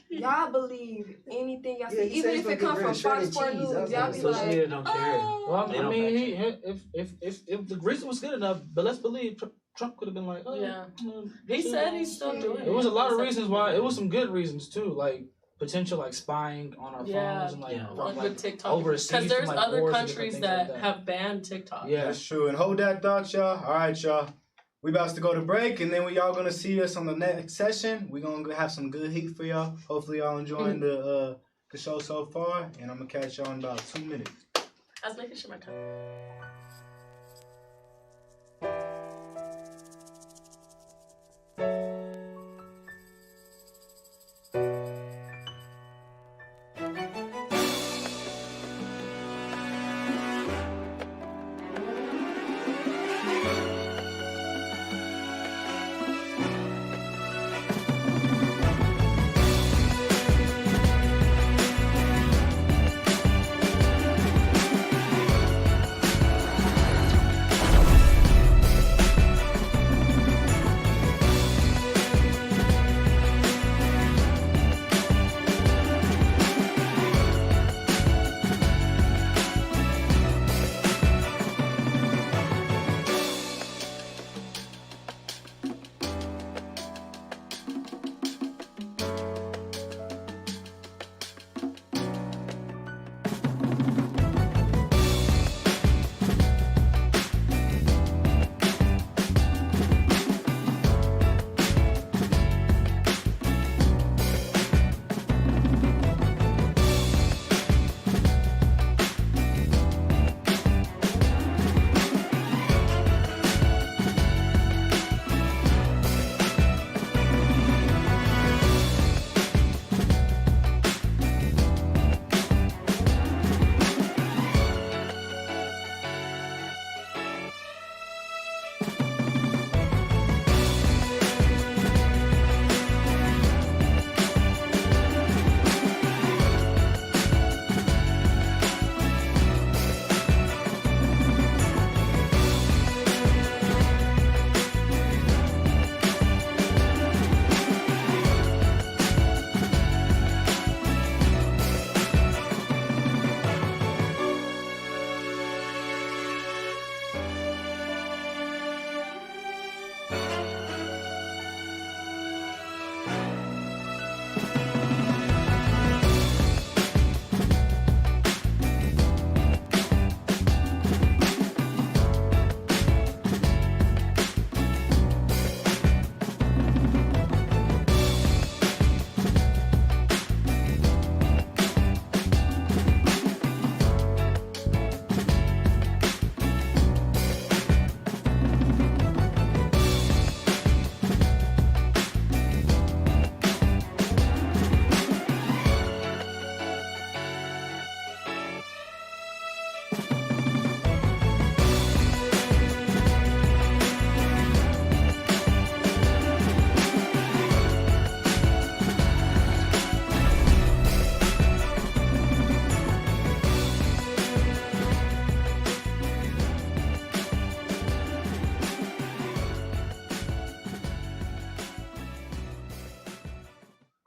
y'all believe anything y'all Yeah, see, he even said if he's it gonna come get from rid of shredded Fox 4 cheese. News, I was y'all like, be Social like, media don't care. oh. Well, They I don't mean, fact if the reason was good enough, but let's believe Trump could have been like, oh, Yeah. mm, He said he's still doing it. It was a lot of He said reasons he's why. doing It was some good reasons too, like potential like spying on our Yeah. phones and like, Yeah. from, like like with TikTok. overseas. Because there's from, like, other wars and countries different things that like have banned TikTok. Yeah. That's true. And hold that thought, y'all. All right, y'all. We about to go to break, and then we y'all gonna see us on the next session. We gonna have some good heat for y'all. Hopefully, y'all enjoying the show so far. And I'm gonna catch y'all in about 2 minutes. I was making sure my time.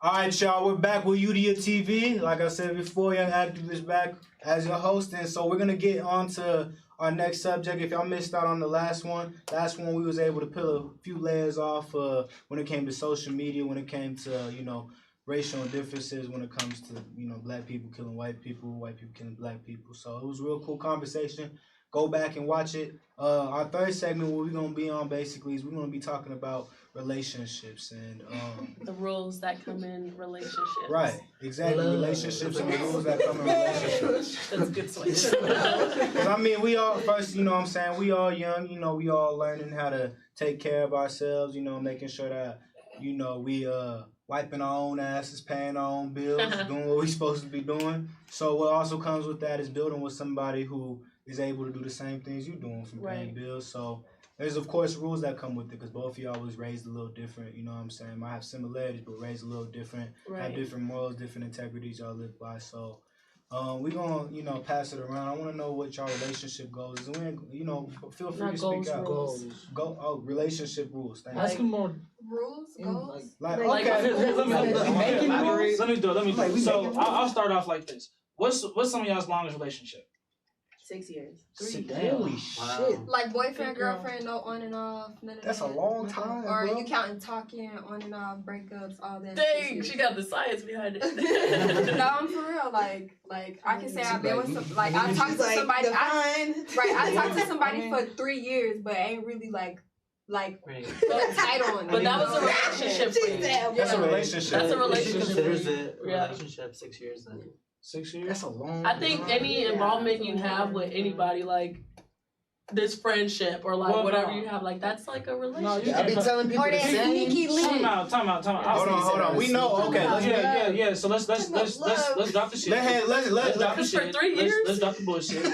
All right, y'all, we're back with Youdia TV. Like I said before, Young Activist back as your host. And so we're going to get on to our next subject. If y'all missed out on the last one we was able to peel a few layers off when it came to social media, when it came to, racial differences, when it comes to, black people killing white people killing black people. So it was a real cool conversation. Go back and watch it. Our third segment, what we're going to be on basically is we're going to be talking about relationships and the rules that come in relationships. Right, exactly. Relationships and the rules that come in relationships. That's a good switch. Because I mean, we all first, what I'm saying, we all young, we all learning how to take care of ourselves, making sure that, we wiping our own asses, paying our own bills, doing what we supposed to be doing. So what also comes with that is building with somebody who is able to do the same things you're doing from paying bills. So there's, of course, rules that come with it because both of y'all was raised a little different. You know what I'm saying? Might have similarities, but raised a little different. Right. Have different morals, different integrities y'all live by. So we're going to, pass it around. I want to know what y'all relationship goals is. And feel free to speak out. Relationship rules. Ask him more. Rules, goals? Let me do it. So I'll start off like this. What's some of y'all's longest relationship? 6 years. Holy shit. Like boyfriend, girlfriend, no on and off, none of That's that. a long time, Or bro. you counting talking, on and off, breakups, all that. Dang, she got the science behind it. No, I'm for real. Like I can say I've been with some, like I talked to somebody. I talked to somebody for 3 years, but ain't really like put a title on it. But that was a relationship. That's a relationship. That's a relationship. She considers it a relationship 6 years then. 6 years? That's a long I think any involvement you have with anybody, like this friendship or like whatever you have, like that's like a relationship. I be telling people the same. Time out. Hold on. We know. Okay. Yeah. So let's drop the shit. Let's drop the shit. For 3 years. Let's drop the bullshit.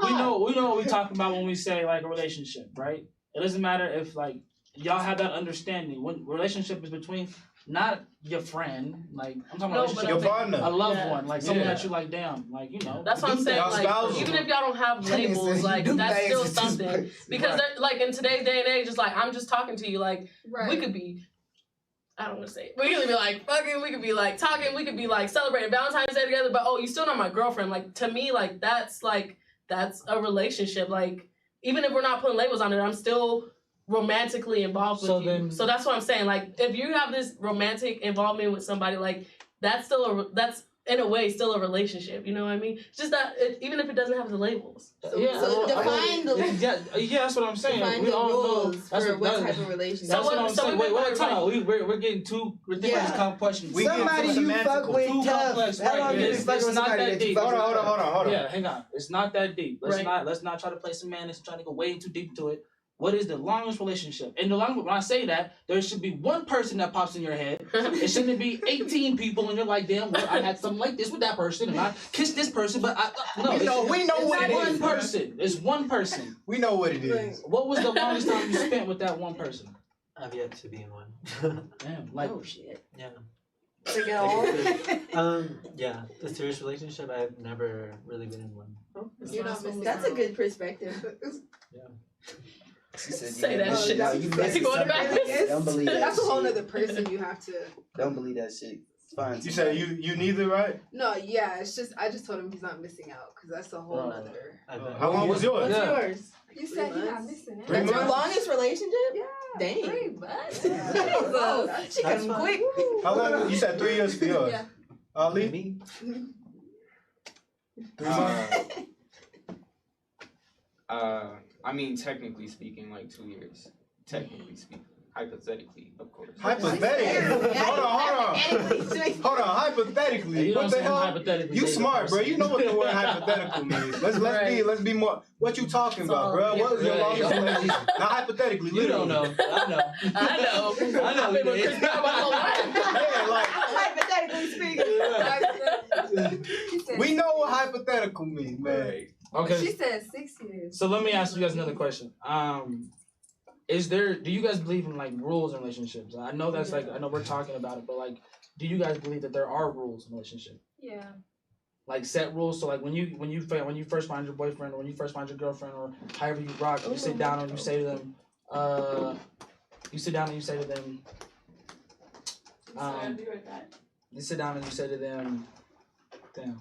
we know what we talking about when we say like a relationship, right? It doesn't matter if like y'all have that understanding. When relationship is between not your friend, like I'm talking about your partner, a loved one, like someone that you like, damn, like That's what I'm saying. Like even if y'all don't have labels, like that's still something. Because like in today's day and age, it's like I'm just talking to you. Like we could be, I don't want to say it. We could be like fucking. We could be like talking. We could be like celebrating Valentine's Day together. But you still not my girlfriend. Like to me, like that's a relationship. Like even if we're not putting labels on it, I'm still romantically involved with you. So that's what I'm saying. Like if you have this romantic involvement with somebody, like that's in a way still a relationship. You know what I mean? It's just that even if it doesn't have the labels. So define the that's what I'm saying. Define the rules for what type of relationship. That's what I'm saying. Wait, time out. We're getting too. We're thinking about this complex question. Somebody you fuck with tough. How long you fuck with somebody that you fuck with? Hold on. Yeah, hang on. It's not that deep. Let's not try to play semantics. Trying to go way too deep into it. What is the longest relationship? And when I say that, there should be one person that pops in your head. It shouldn't be 18 people, and you're like, damn, well, I had something like this with that person, and I kissed this person, but we know what it is. One person. It's one person. We know what it is. What was the longest time you spent with that one person? I've yet to be in one. Damn, like shit. Yeah. Together. Yeah, a serious relationship. I've never really been in one. That's a good perspective. Yeah. She said, say that shit. Don't believe that. That's a whole other person you have to. Don't believe that shit. Fine. You said you neither, right? No, yeah. It's just I just told him he's not missing out because that's a whole other. How long was yours? What's yours? You said you're not missing out. That's your longest relationship? Yeah. Dang. 3 months. She got him quick. How long? You said 3 years for yours. Yeah. Ali? Me? 3 months. I mean, technically speaking, like 2 years. Technically speaking. Hypothetically, of course. Hypothetically? Hold on. Hypothetically. What the hell? You smart, bro. You know what the word hypothetical means. Let's be more. What you talking about, bro? What is your longest relationship? Not hypothetically. You don't know. I know. I've been with Chris Brown my whole life. Yeah, like. Hypothetically speaking. We know what hypothetical means, man. Okay. She said 6 years. So let me ask you guys another question. Do you guys believe in like rules in relationships? I know that's like, I know we're talking about it, but like, do you guys believe that there are rules in a relationship? Yeah. Like set rules. So like when you first find your boyfriend or when you first find your girlfriend or however you rock, you sit down and you say to them, I'll be right back. You sit down and you say to them, damn,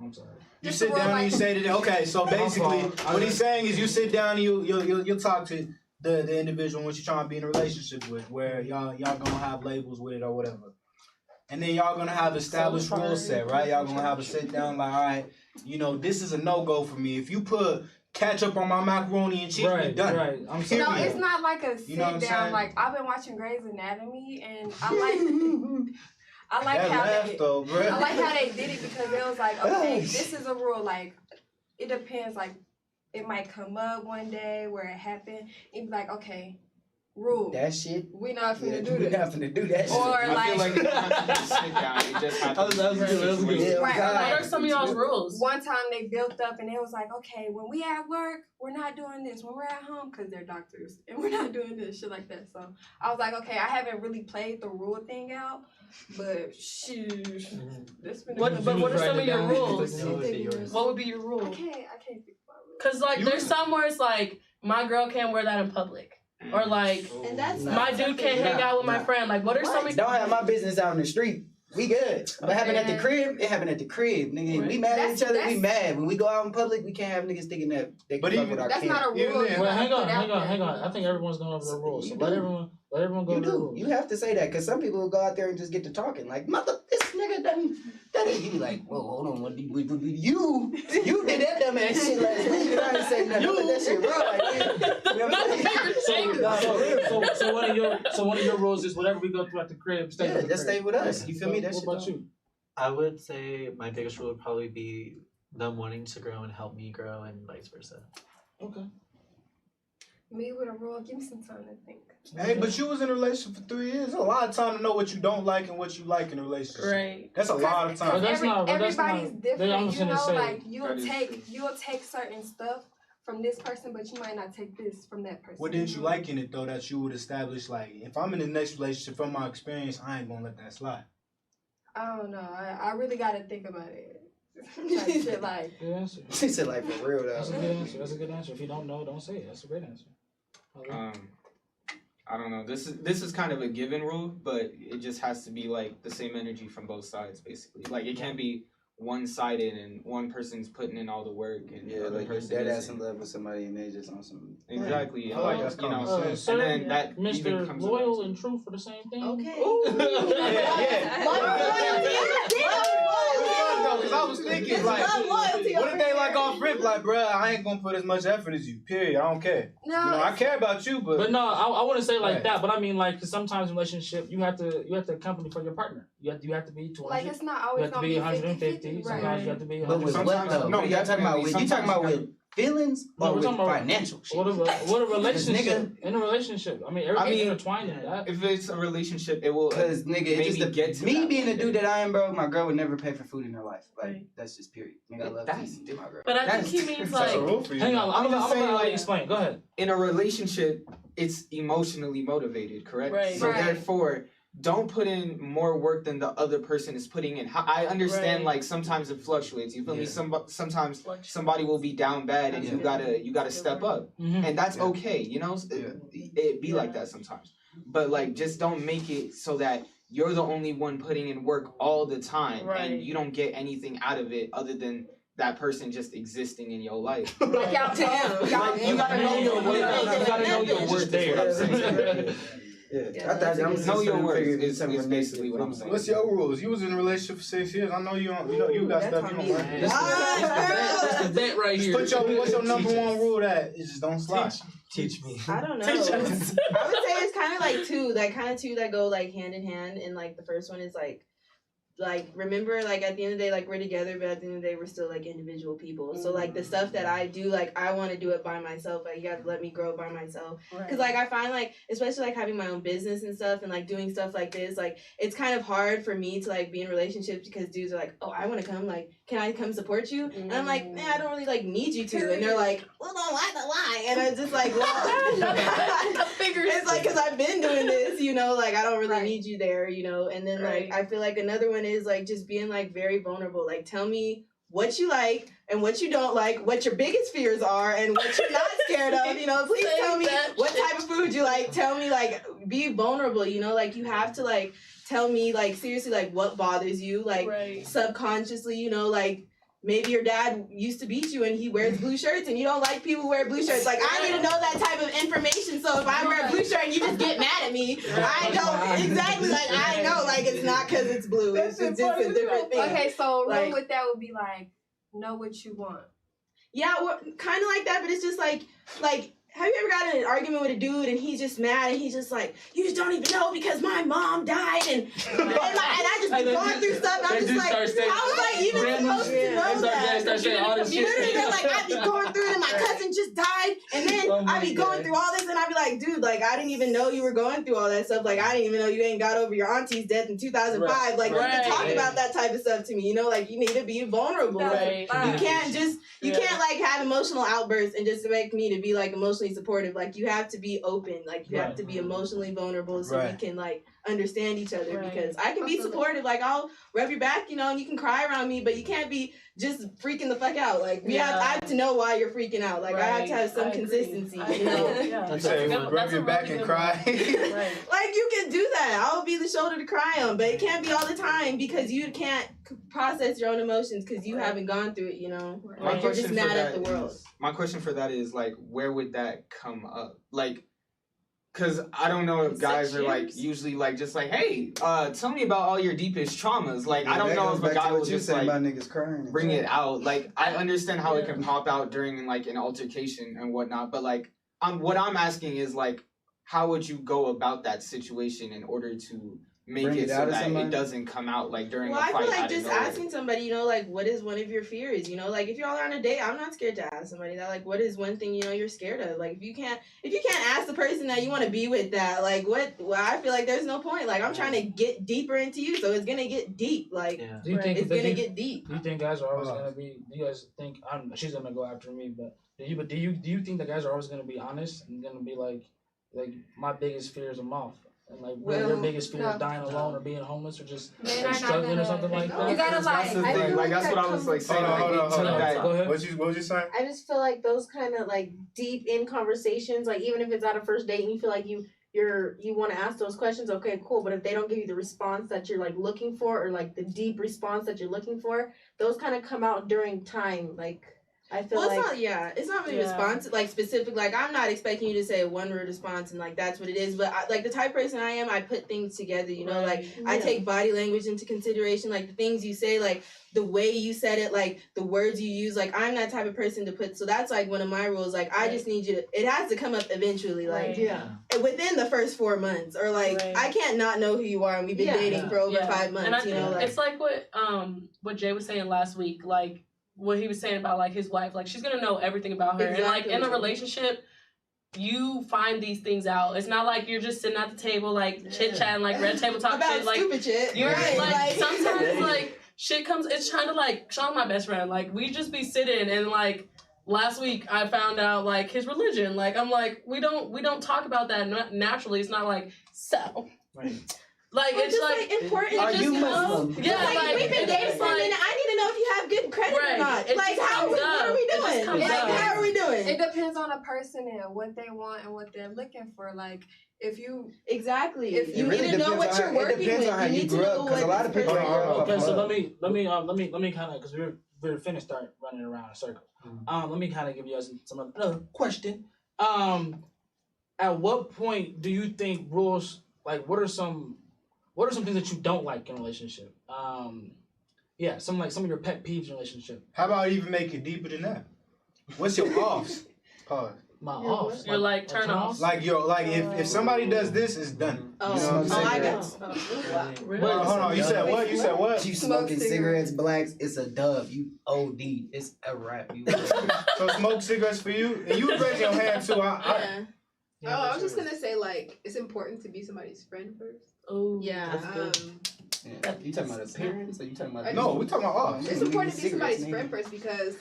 I'm sorry. You sit down and you say to them, okay, so basically what he's saying is you sit down and you'll talk to the individual what you're trying to be in a relationship with, where y'all gonna have labels with it or whatever. And then y'all gonna have established rule set, right? Y'all gonna have a sit down like, all right, you know, this is a no-go for me. If you put ketchup on my macaroni and cheese, we're done. Right. No, it's not like a sit down. Like, I've been watching Grey's Anatomy, and I like how they did it, because it was like, okay, this is a rule. Like, it depends. Like, it might come up one day where it happened. It'd be like, okay, rule. That shit. We not finna do we this. not finna do that shit. Or I feel like you don't have to just sit down. You just have to. That was good. Right. What are some of y'all's rules? One time they built up and it was like, okay, when we at work, we're not doing this. When we're at home, because they're doctors, and we're not doing this, shit like that. So I was like, okay, I haven't really played the rule thing out, but shoot. What are some of your rules? What would be your rule? I can't think about it. Because, like, there's some where it's like, my girl can't wear that in public. Or, like, and that's my dude can't hang out with my friend. Like, what are some of Don't have my business out in the street. We good. But happened at the crib, it happened at the crib. Nigga, we mad at each other, we mad. When we go out in public, we can't have niggas thinking that they can fuck with our kids. That's not a rule. Well, hang on. I think everyone's going over the rules. So let everyone go over the rules. You have to say that, because some people will go out there and just get to talking. Like, mother, this nigga done. You be like, whoa, hold on, what you did that dumb ass shit last week, and I didn't say nothing. But that shit raw. So one of your rules is whatever we go through at the crib, stay with the crib. Stay with us. You feel me? What about you? I would say my biggest rule would probably be them wanting to grow and help me grow, and vice versa. Okay. Me with a rule, give me some time to think. Hey, but you was in a relationship for 3 years. There's a lot of time to know what you don't like and what you like in a relationship. Right. That's a lot of time. Everybody's different, you know. Like you'll take certain stuff from this person, but you might not take this from that person. What didn't you like in it though that you would establish? Like, if I'm in the next relationship, from my experience, I ain't gonna let that slide. I don't know. I really gotta think about it. Shit, like. Good answer. She said, like, for real though. That's a good answer. If you don't know, don't say it. That's a great answer. I don't know. This is kind of a given rule, but it just has to be like the same energy from both sides, basically. Like, it can't be one-sided and one person's putting in all the work and the other like person dead ass isn't. in love with somebody and they just on some. Exactly. I like that's common sense. Sir, and then that even Mr. comes Loyal around. and True for the same thing. Okay. Because I was thinking, like, what if they like off rip? Like, bruh, I ain't gonna put as much effort as you. Period. I don't care. No, you know, I care about you, but no, I wouldn't say like Right. that. But I mean, like, cause sometimes in relationship you have to accompany for your partner. You have to be 200. like it's not You always have to gonna be be 150. 50-50, Sometimes right? you have to be But with 100. what though? No, What y'all talking about? You talking about with feelings No, or we're with talking about- financial shit? What a relationship? nigga- In a relationship, I mean, everything's intertwined in that. If it's a relationship, it will. Because nigga, it maybe just get to me that being the one dude day. that I am, bro. My girl would never pay for food in her life. Like Right. that's just period. Nigga, I love That's to my girl. But I think That's- he means, that's a like, rule for you. Hang on, I'm I'm gonna just saying, let you like- explain. Go ahead. In a relationship, it's emotionally motivated, correct? Right. So Right. therefore, don't put in more work than the other person is putting in. I understand, Right. like, sometimes it fluctuates. You feel me? Yeah. Sometimes Fluctuates. somebody will be down bad, and you Yeah. gotta step up, Mm-hmm. and that's Yeah. okay. You know, it be like Yeah. that sometimes. But like, just don't make it so that you're the only one putting in work all the time, Right. and you don't get anything out of it other than that person just existing in your life. Like y'all Damn. y'all- You gotta know your worth. You gotta know your worth. Is what I'm saying. Yeah, I thought I'm Know your worth figuring is something basically what I'm saying. What's your rules? You was in a relationship for 6 years. I know you don't. You know you got That's stuff you on don't me. like. That's the bet right here. What's your number one rule that it just don't slide? Teach me. I don't know. I would say it's kind of like two that go like hand in hand, and like the first one is like remember, like at the end of the day, like we're together, but at the end of the day we're still like individual people. So like the stuff that I do, like I want to do it by myself. Like you got to let me grow by myself. Because like I find like, especially like having my own business and stuff, and like doing stuff like this, like it's kind of hard for me to like be in relationships because dudes are like, oh, I want to come, like, can I come support you? And I'm like, man, I don't really like need you to. And they're like, well, no, why? And I'm just like, well, it's like, because I've been doing this, you know, like I don't really need you there, you know. And then like I feel like another one is like just being like very vulnerable. Like tell me what you like and what you don't like, what your biggest fears are and what you're not scared of, you know. Please tell me what type of food you like. Tell me, like, be vulnerable, you know. Like you have to like tell me like seriously like what bothers you, like subconsciously, you know, like maybe your dad used to beat you and he wears blue shirts and you don't like people who wear blue shirts. Like, I need to know that type of information. So if I wear a blue shirt and you just get mad at me, I don't exactly, like, I know, like, it's not because it's blue. It's just a different thing. Okay, so like, rule with that would be like, know what you want. Yeah, well, kind of like that, but it's just like, have you ever got in an argument with a dude and he's just mad and he's just like, you just don't even know because my mom died and I just been going through stuff and I'm just like, how was I even supposed to know that? Literally, they're like, I be going through it and my cousin just died and then I be going through all this and I be like, dude, like I didn't even know you were going through all that stuff. Like I didn't even know you ain't got over your auntie's death in 2005. Like you can talk about that type of stuff to me, you know, like you need to be vulnerable. Like, you can't just, you can't like have emotional outbursts and just expect me to be like emotionally supportive. Like you have to be open, like you have to be emotionally vulnerable so we can like understand each other because I can be supportive, like I'll rub your back, you know, and you can cry around me, but you can't be just freaking the fuck out. Like I have to know why you're freaking out. Like I have to have some consistency, you know. You say rub your back and cry. Like you can do that. I'll be the shoulder to cry on, but it can't be all the time because you can't process your own emotions because you haven't gone through it, you know. Like you're just mad at the world. My question for that is like, where would that come up? Like, cause I don't know if guys are like usually like just like, hey, tell me about all your deepest traumas. Like, I don't know if a guy will just like about niggas crying bring it out. Like, I understand how it can pop out during like an altercation and whatnot, but like, what I'm asking is like, how would you go about that situation in order to make it so that it doesn't come out like during a fight? Well, I feel like just asking somebody, you know, like what is one of your fears? You know, like if y'all are on a date, I'm not scared to ask somebody that. Like, what is one thing you know you're scared of? Like, if you can't ask the person that you want to be with that, like what? Well, I feel like there's no point. Like I'm trying to get deeper into you, so it's gonna get deep. Like, do you think it's gonna get deep? Do you think guys are always gonna be? Do you guys think she's gonna go after me? But do you think that guys are always gonna be honest and gonna be like my biggest fear is a moth? And like, their biggest fear is dying alone or being homeless or just like, struggling or something like that. You gotta that's the thing. Like that's what I was like saying. Hold on. Go ahead. What was you saying? I just feel like those kind of like deep in conversations, like even if it's at a first date and you feel like you want to ask those questions, okay, cool. But if they don't give you the response that you're like looking for or like the deep response that you're looking for, those kind of come out during time, like. I feel well, like it's not really response like specific. Like I'm not expecting you to say a one word response and like that's what it is. But like the type of person I am, I put things together. You know, like I take body language into consideration, like the things you say, like the way you said it, like the words you use. Like I'm that type of person to put. So that's like one of my rules. Like I just need you to. It has to come up eventually. Like within the first 4 months, or like I can't not know who you are, and we've been dating for over 5 months. And I think you know, like, it's like what Jay was saying last week, like. What he was saying about like his wife, like she's gonna know everything about her, and like in a relationship, you find these things out. It's not like you're just sitting at the table like chit chatting, like red table talk about shit, like stupid shit. You're like sometimes like shit comes. It's trying to like Sean, my best friend, like we just be sitting and like last week I found out like his religion. Like I'm like we don't talk about that naturally. It's not like so. Right. Like well, it's just, like important. Are you Muslim? Yeah, like we've been dating for a minute. I need to know if you have good credit or not. It like how? What are we doing? Like how are we doing? It depends on a person and what they want and what they're looking for. Like if you if you need to know what you're working with, you need to know what. A lot of people. Okay, so let me kind of because we're finished start running around in a circle. Let me kind of give you guys another question. At what point do you think rules like what are some things that you don't like in a relationship? Some of your pet peeves in a relationship. How about even make it deeper than that? What's your offs? Pause. My offs. You're like turn offs. Like if somebody does this, it's done. You know what I'm saying? I got. Really? Well, hold on. You said what? You said what? You smoking cigarettes, blacks. It's a dub. You OD. It's a wrap. So smoke cigarettes for you, and you raise your hand too. I was just gonna say like it's important to be somebody's friend first. Oh yeah. You talking about appearance or you talking about? No, we talking about offs. It's important to be somebody's friend first because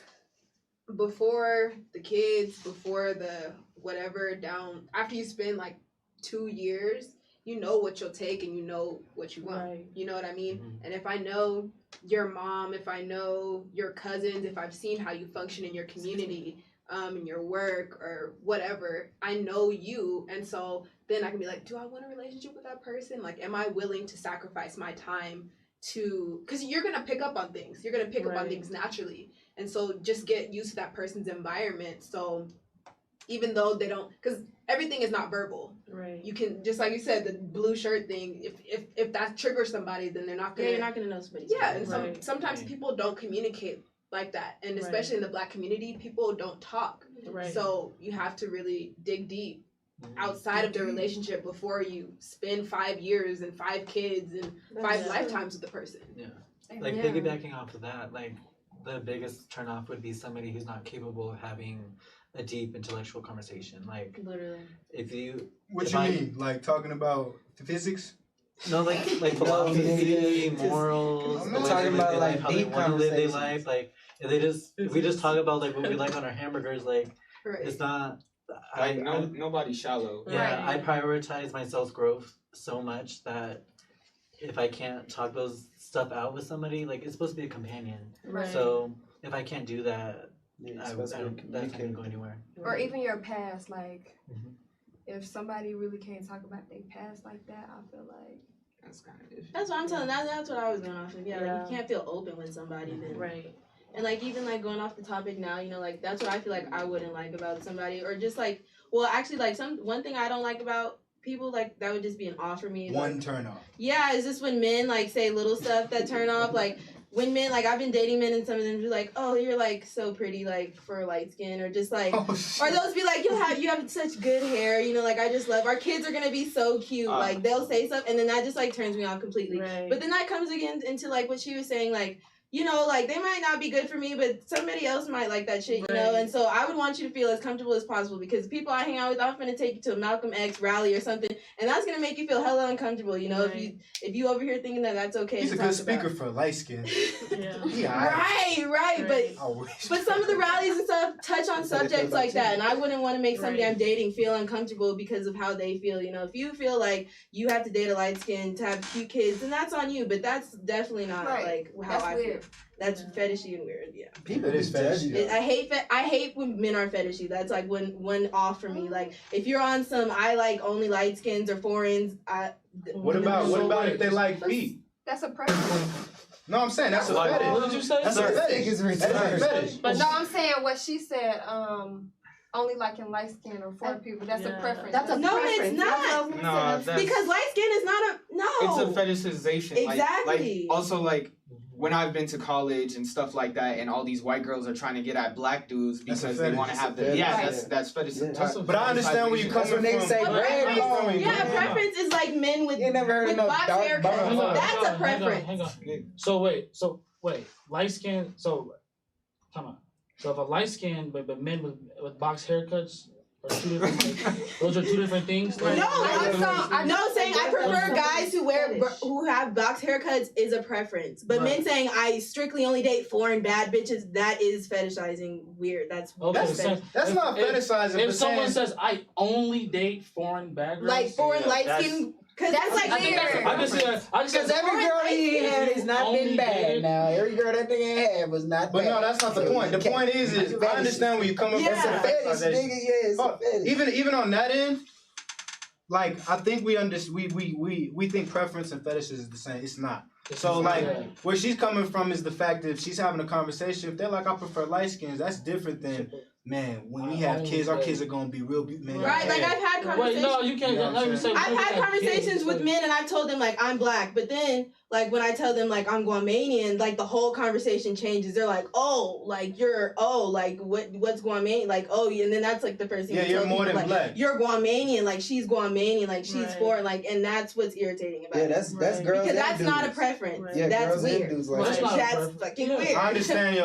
before the kids, before the whatever down after you spend like 2 years, you know what you'll take and you know what you want. Right. You know what I mean? Mm-hmm. And if I know your mom, if I know your cousins, if I've seen how you function in your community, in your work or whatever, I know you, and so then I can be like, do I want a relationship with that person? Like, am I willing to sacrifice my time to, because you're gonna pick up on things. You're gonna pick up on things naturally, and so just get used to that person's environment. So even though they don't, because everything is not verbal. Right. You can, just like you said, the blue shirt thing. If that triggers somebody, then they're not gonna. Yeah, you're not gonna know somebody's. Yeah, and sometimes people don't communicate like that, and especially in the Black community, people don't talk. Right. So you have to really dig deep outside of the relationship before you spend 5 years and 5 kids and 5 lifetimes with the person. Yeah. Like piggybacking off of that, like the biggest turnoff would be somebody who's not capable of having a deep intellectual conversation. Like literally. If you What you mean? Like talking about physics? No, like philosophy, morals. I'm not talking about like how they deep want to live their conversations. life. Like if we just talk about like what we like on our hamburgers, like it's not. Nobody's shallow. Yeah, I prioritize my self growth so much that if I can't talk those stuff out with somebody, like it's supposed to be a companion. Right. So if I can't do that, that's not gonna go anywhere. Or even your past, like if somebody really can't talk about their past like that, I feel like that's kind of different. That's what I'm telling. That's what I was going off of. Yeah, like you can't feel open with somebody then. Right. And like even like going off the topic now, you know, like that's what I feel like I wouldn't like about somebody, or just like, well, actually, like one thing I don't like about people, like that would just be an off for me. One turn off. Yeah, is this when men like say little stuff that turn off, like when men, like I've been dating men and some of them be like, oh, you're like so pretty, like for light skin, or just like, or they'll be like, you have such good hair, you know, like I just love, our kids are gonna be so cute, like they'll say stuff, and then that just like turns me off completely. Right. But then that comes again into like what she was saying, like, you know, like they might not be good for me, but somebody else might like that shit, you know? And so I would want you to feel as comfortable as possible, because people I hang out with, I'm gonna take you to a Malcolm X rally or something, and that's gonna make you feel hella uncomfortable, you know? If you over here thinking that that's okay. He's a good speaker for light skin. Right. But some of the rallies and stuff touch on subjects like that, and I wouldn't want to make somebody I'm dating feel uncomfortable because of how they feel, you know? If you feel like you have to date a light skin to have cute kids, then that's on you, but that's definitely not like how that's I weird. feel. That's fetishy and weird, yeah. People is fetishy. I hate when men are fetishy. That's like one off for me. Like if you're on some I like only light skins or foreigners. What about if they like feet? That's a preference. No, I'm saying that's a fetish. What did you say? That's a fetish. That's a fetish. But no, I'm saying what she said. Only like in light skin or foreign people. That's a preference. That's a preference. It's not. No, because light skin is not a It's a fetishization. Exactly. Like also like when I've been to college and stuff like that, and all these white girls are trying to get at black dudes because they want to have the that's fetishization. But I understand where you come from. They say a preference is like men with box haircuts. That's a preference. Hang on. So wait, light skin. So come on. So if a light skin, but men with box haircuts are two different things. Those are two different things. No, saying I prefer guys who have box haircuts is a preference. But men saying I strictly only date foreign bad bitches, that is fetishizing weird. That's okay. That's not fetishizing. If someone says I only date foreign bad girls, like foreign light skin. Because that's like weird. Because every girl he had has not been bad. Now every girl that nigga had was not bad. But no, that's not the point. The point is I understand where you're coming from. It's a fetish, nigga. Yeah, it's a fetish. Even on that end, like I think we think preference and fetishes is the same. It's not. So like where she's coming from is the fact that if she's having a conversation, if they're like I prefer light skins, that's different than man, when we have kids, our kids are gonna be real man. Right, like I've had conversations. Wait, no, you can't. I've had conversations with men, and I've told them like I'm black, but then like when I tell them like I'm Guamanian, like the whole conversation changes. They're like, oh, like you're like what's Guamanian? Like and then that's like the first thing. Yeah, you're more than black. You're Guamanian, like she's Guamanian, like she's foreign, like, and that's what's irritating about it. Yeah, that's girls. Because that's not a preference. Right. Yeah, that's girls weird. and dudes like that. That's fucking weird. I understand,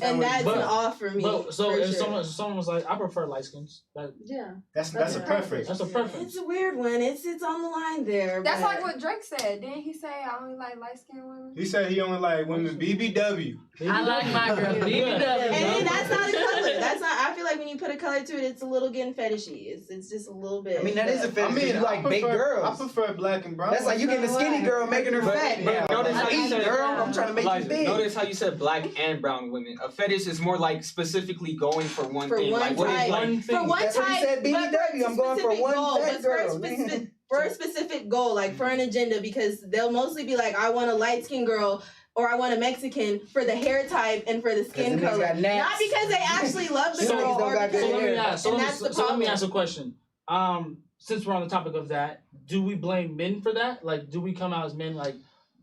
and that's an off for me. So if someone was like, I prefer light skins. That's a preference. That's a preference. It's a weird one. It's on the line there. That's like what Drake said. Didn't he say I only like light skinned women? He said he only like women BBW. I like my girl BBW. And then that's not a color. That's not. I feel like when you put a color to it, it's a little getting fetishy. It's just a little bit. I mean, that is a fetish. You like big girls. I prefer black and brown. That's like you getting a skinny girl making her fat now. Notice how you said girl. I'm trying to make Elijah, think? notice how you said black and brown women. A fetish is more like specifically going for one For thing. one Like what is type. one For thing? one That's what he type, said, but BBW, I'm going for specific one goal, fat but for a girl. for a specific goal, like for an agenda, because they'll mostly be like, I want a light skinned girl or I want a Mexican for the hair type and for the skin them niggas color. got naps. Not because they actually love the Some girl niggas don't or got because good So let me hair. ask. So and let that's me, the so let me problem. ask a question. Since we're on the topic of that, do we blame men for that? Like, do we come out as men? Like,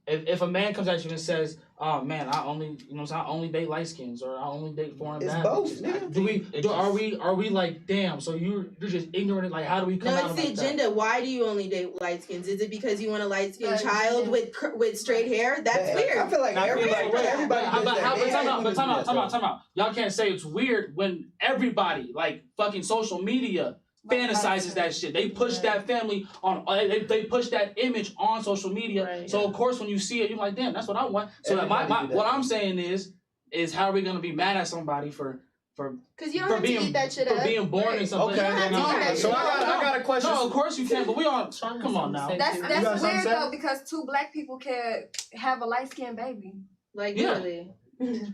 if a man comes at you and says, "Oh man, I only date light skins or I only date foreign It's bad both, bitches." nigga. Are we like, damn? So you're just ignorant. Like, how do we come No, out it's the about that? agenda. Why do you only date light skins? Is it because you want a light skinned Yeah. child with straight hair? That's I weird. feel like I feel everybody, like- everybody does that. But time out. Y'all can't say it's weird when everybody, like fucking social media, fantasizes that shit. They push that family on. They push that image on social media. Right. So of course, when you see it, you're like, damn, that's what I want. So Everybody do that. what I'm saying is how are we gonna be mad at somebody for Because you don't for have to being eat that shit for up. being born in something? Okay, that so I got a question. No, of course you can, but we all come on now. That's You got something weird to say? though, because two black people can have a light skinned baby. Like Yeah. literally.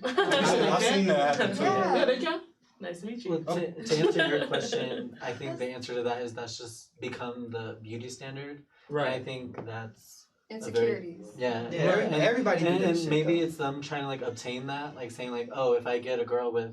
I've seen that happen too. Yeah. Yeah, they can. Nice to meet you. Well, to answer your question, I think the answer to that is that's just become the beauty standard. And I think that's Insecurities. yeah. Yeah, everybody do And that shit, maybe though. it's them trying to like obtain that, like saying like, oh, if I get a girl with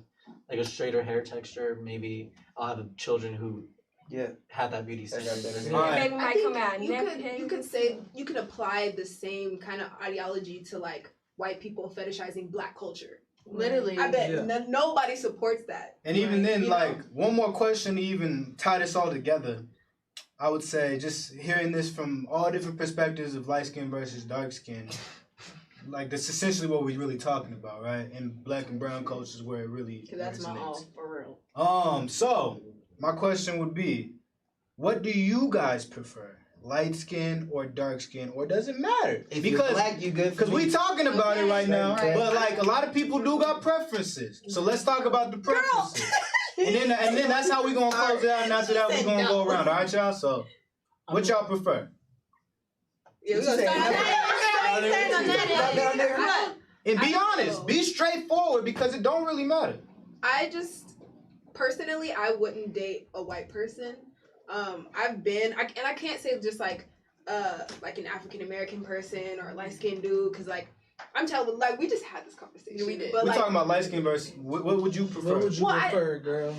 like a straighter hair texture, maybe I'll have children who Yeah. have that beauty I got standard. better Your hair. Alright. baby I might think come out you could say you could apply the same kind of ideology to like white people fetishizing black culture. Literally. I bet Yeah. nobody supports that. And even then, You like, know? one more question to even tie this all together. I would say, just hearing this from all different perspectives of light skin versus dark skin, like, that's essentially what we're really talking about, right? In black and brown cultures where it really Because that's my all resonates. for real. So, my question would be, what do you guys prefer? Light skin or dark skin, or does it matter? If you're black, you good for Because we me. talking about it right now, Right. but like a lot of people do got preferences. So let's talk about the preferences. And then that's how we gonna close it out, and after that we gonna go around. All right, y'all. So, what y'all prefer? Yeah, we What gonna you start saying? on that. And be I don't honest, know. be straightforward because it don't really matter. I just personally I wouldn't date a white person. I can't say just like an African American person or a light skinned dude because like I'm telling like we just had this conversation. We did. But We're like talking about light skin versus what would you prefer? What would you Well, I- prefer, girl?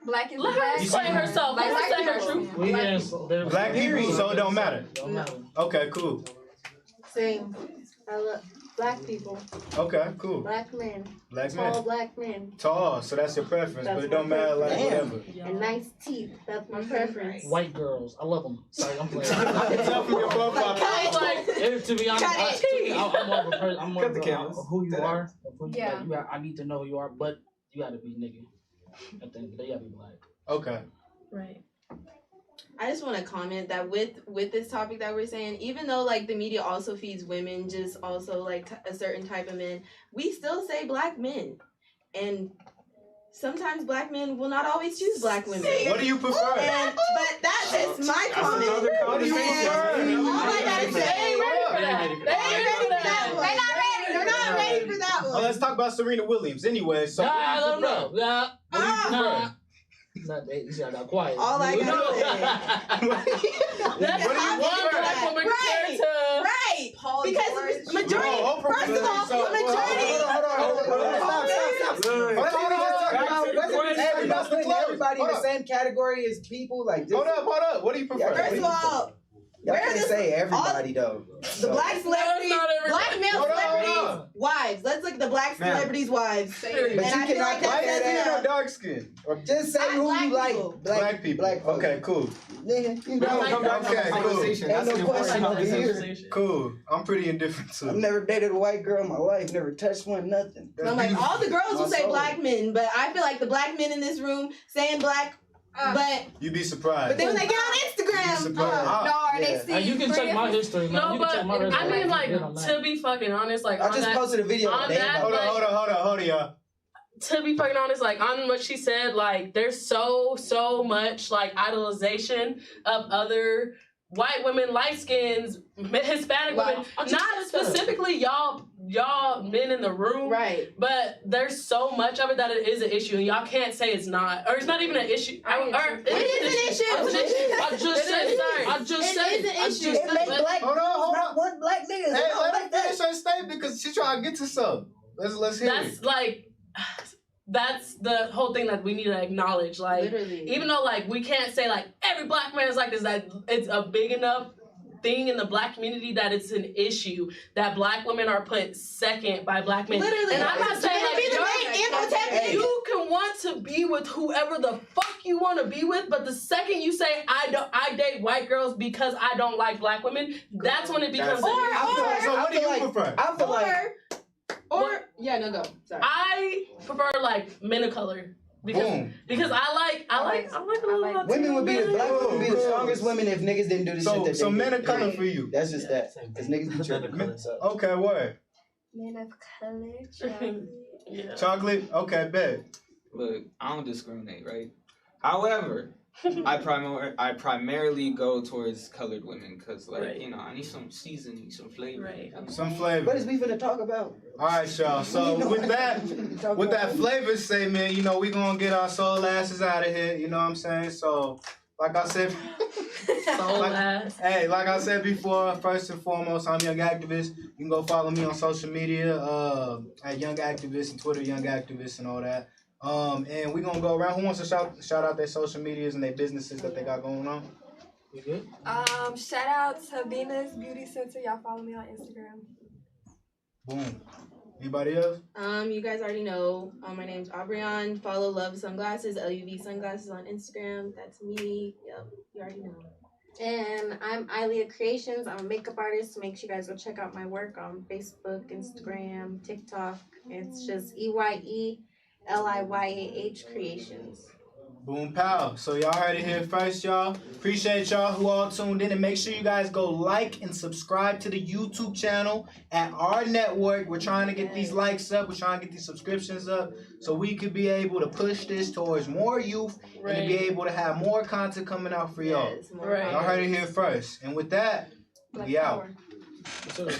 Black is Let her black. explain herself. Let her say her truth. We Black can- people. there's- Black people, so it don't matter. Don't matter. Okay, cool. Same. I love black people, Okay, cool. black men, Black tall man. black men, Tall, so that's your preference, That's but it my don't matter like preference. whatever. and nice teeth. That's my preference. White girls, I love them. Sorry, I'm playing. I can tell from your profile. To be honest, I'm more of a person. I'm more Cut of the a, cameras. who you are. Of who you, Yeah. like, you got, I need to know who you are, but you got to be nigga. At the end of the day, you got to be black. Okay. Right. I just want to comment that with this topic that we're saying, even though like the media also feeds women just also like a certain type of men, we still say black men, and sometimes black men will not always choose black women. What do you prefer? But that's just my comment. What do you prefer? All I gotta say, They ain't ready for that. They ain't ready for that. They're not ready. They're not ready for that Oh, one. let's talk about Serena Williams anyway. So, I don't know. Yeah. what do you prefer? Not, you see, I got quiet. All I gotta say. That's What do you one prefer? black woman compared to. Right. Because majority. Yo, Oprah First of all, so- majority. Hold on. Stop. We not putting everybody in the same category as people. Like, Hold up. What do you prefer? First of all, y'all where can't this- say everybody though. the black celebrities, not everybody. black male Hold on, celebrities, hold on. wives. Let's look at the black Man. celebrities' wives. But And you I feel cannot like Light that skin says or enough. dark skin? Or Just say who Black you like. people. black people. Black folks. Okay, cool. Nigga, you We're know. gonna come back to Okay, that cool. conversation. Ain't That's no an important question over conversation. here. Cool. I'm pretty indifferent I've too. never dated a white girl in my life. Never touched one. Nothing. So I'm like, all the girls will My say soul. black men, but I feel like the black men in this room saying black, but You'd be surprised. then when they get on You'd be Instagram, surprised. No, are Yeah. they Hey, you can check my history, man. No, you can but check my resume. I mean, like, Good on that. to be fucking honest, like, I on just that, posted a video on today that, about Hold on, y'all. to be fucking honest, like, on what she said, like, there's so much, like, idolization of other white women, light skins, Hispanic Well, women, I just not said that. specifically y'all y'all men in the room. Right. But there's so much of it that it is an issue, and y'all can't say it's not, or it's not even an issue. It is an issue. I just said sorry. I just said It is an issue. It make black Hold on. not one black niggas. Hey, Don't let like her that. finish her statement because she trying to get to something. Let's hear That's it. like, that's the whole thing that we need to acknowledge. Like, Literally. even though like we can't say like every black man is like this, that it's a big enough thing in the black community that it's an issue that black women are put second by black men. Literally. And I'm not saying like you can want to be with whoever the fuck you want to be with, but the second you say I date white girls because I don't like black women, that's when it becomes an issue. So what do you prefer? I feel like Yeah, no, go. Sorry. I prefer like men of color because Boom. I like a little Latino Women would be the man. black women would be the Cool. strongest women if niggas didn't do the shit that they So men do. of color for you. That's just that. Same Because thing. niggas be Men of tripping. color. So, Okay, word. Men of color. Yeah. Chocolate. Okay, bet. Look, I don't discriminate, right? However, I primarily go towards colored women because, like, Right. you know, I need some seasoning, some flavor. Right. Some flavor. what is we finna talk about? All right, y'all. So with that flavor statement, you know, we gonna get our soul asses out of here. You know what I'm saying? So, like I said, Soul ass. hey, like I said before, first and foremost, I'm Young Activist. You can go follow me on social media at Young Activist and Twitter, Young Activist and all that. And we gonna go around. Who wants to shout out their social medias and their businesses that they got going on? You good? Shout out to Venus Beauty Center. Y'all follow me on Instagram. Boom. Anybody else? You guys already know. My name's Aubryon. Follow Love Sunglasses, LUV Sunglasses on Instagram. That's me. Yep, you already know. And I'm Ilea Creations. I'm a makeup artist. Make sure you guys go check out my work on Facebook, Instagram, TikTok. It's just EYELIYAH Creations. Boom pow. So y'all heard it here first, y'all. Appreciate y'all who all tuned in, and make sure you guys go like and subscribe to the YouTube channel at our network. We're trying to get these likes up. We're trying to get these subscriptions up so we could be able to push this towards more youth and to be able to have more content coming out for y'all. Yes, more Right. Y'all heard it here first. And with that, Black we out. Power. Yes, sir.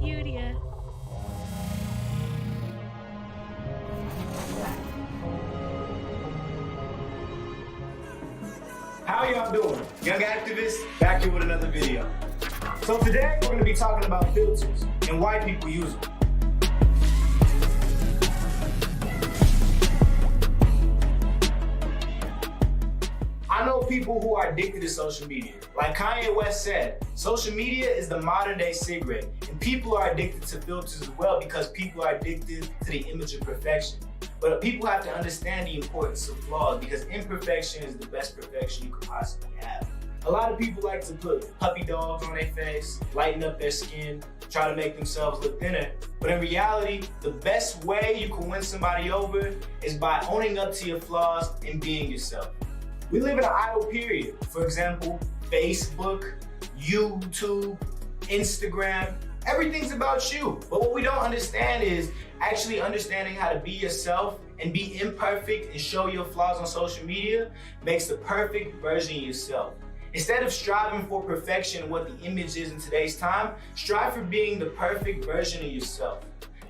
Youdia. How y'all doing? Young Activists, back here with another video. So today we're going to be talking about filters and why people use them. I know people who are addicted to social media. Like Kanye West said, social media is the modern day cigarette, and people are addicted to filters as well because people are addicted to the image of perfection. But people have to understand the importance of flaws because imperfection is the best perfection you could possibly have. A lot of people like to put puppy dogs on their face, lighten up their skin, try to make themselves look thinner. But in reality, the best way you can win somebody over is by owning up to your flaws and being yourself. We live in an idle period. For example, Facebook, YouTube, Instagram, everything's about you. But what we don't understand is actually understanding how to be yourself and be imperfect and show your flaws on social media makes the perfect version of yourself. Instead of striving for perfection and what the image is in today's time, strive for being the perfect version of yourself.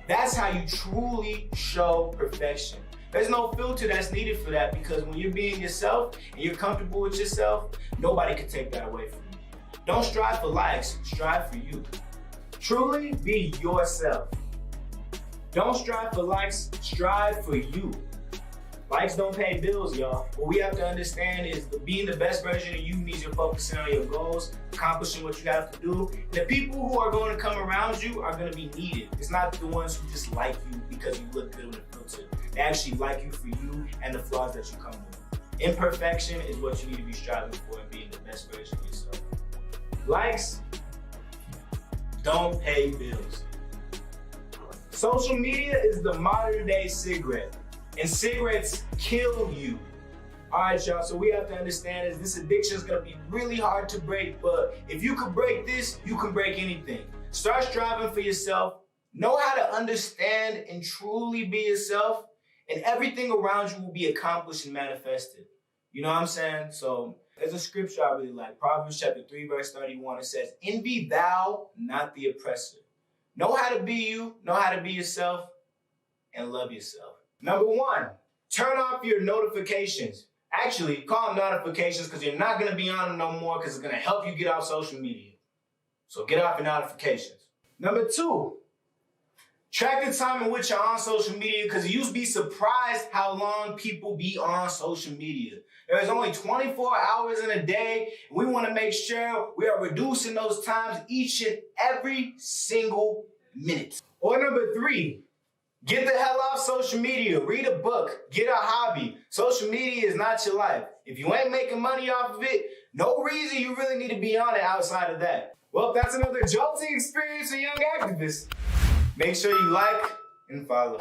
That's how you truly show perfection. There's no filter that's needed for that because when you're being yourself and you're comfortable with yourself, nobody can take that away from you. Don't strive for likes, strive for you. Truly be yourself. Don't strive for likes, strive for you. Likes don't pay bills, y'all. What we have to understand is that being the best version of you means you're focusing on your goals, accomplishing what you have to do. The people who are going to come around you are going to be needed. It's not the ones who just like you because you look good with a filter. They actually like you for you and the flaws that you come with. Imperfection is what you need to be striving for and being the best version of yourself. Likes don't pay bills. Social media is the modern day cigarette, and cigarettes kill you. All right, y'all, so we have to understand is this addiction is gonna be really hard to break, but if you can break this, you can break anything. Start striving for yourself, know how to understand and truly be yourself, and everything around you will be accomplished and manifested. You know what I'm saying? So there's a scripture I really like, Proverbs chapter 3, verse 31. It says, envy thou not the oppressor. Know how to be you, know how to be yourself, and love yourself. Number 1, turn off your notifications. Actually, call them notifications because you're not going to be on them no more because it's going to help you get off social media. So get off your notifications. Number 2, track the time in which you're on social media because you'll be surprised how long people be on social media. There's only 24 hours in a day, and we want to make sure we are reducing those times each and every single minute. Or number 3, get the hell off social media. Read a book. Get a hobby. Social media is not your life. If you ain't making money off of it, no reason you really need to be on it outside of that. Well, that's another jolting experience for young activists. Make sure you like and follow.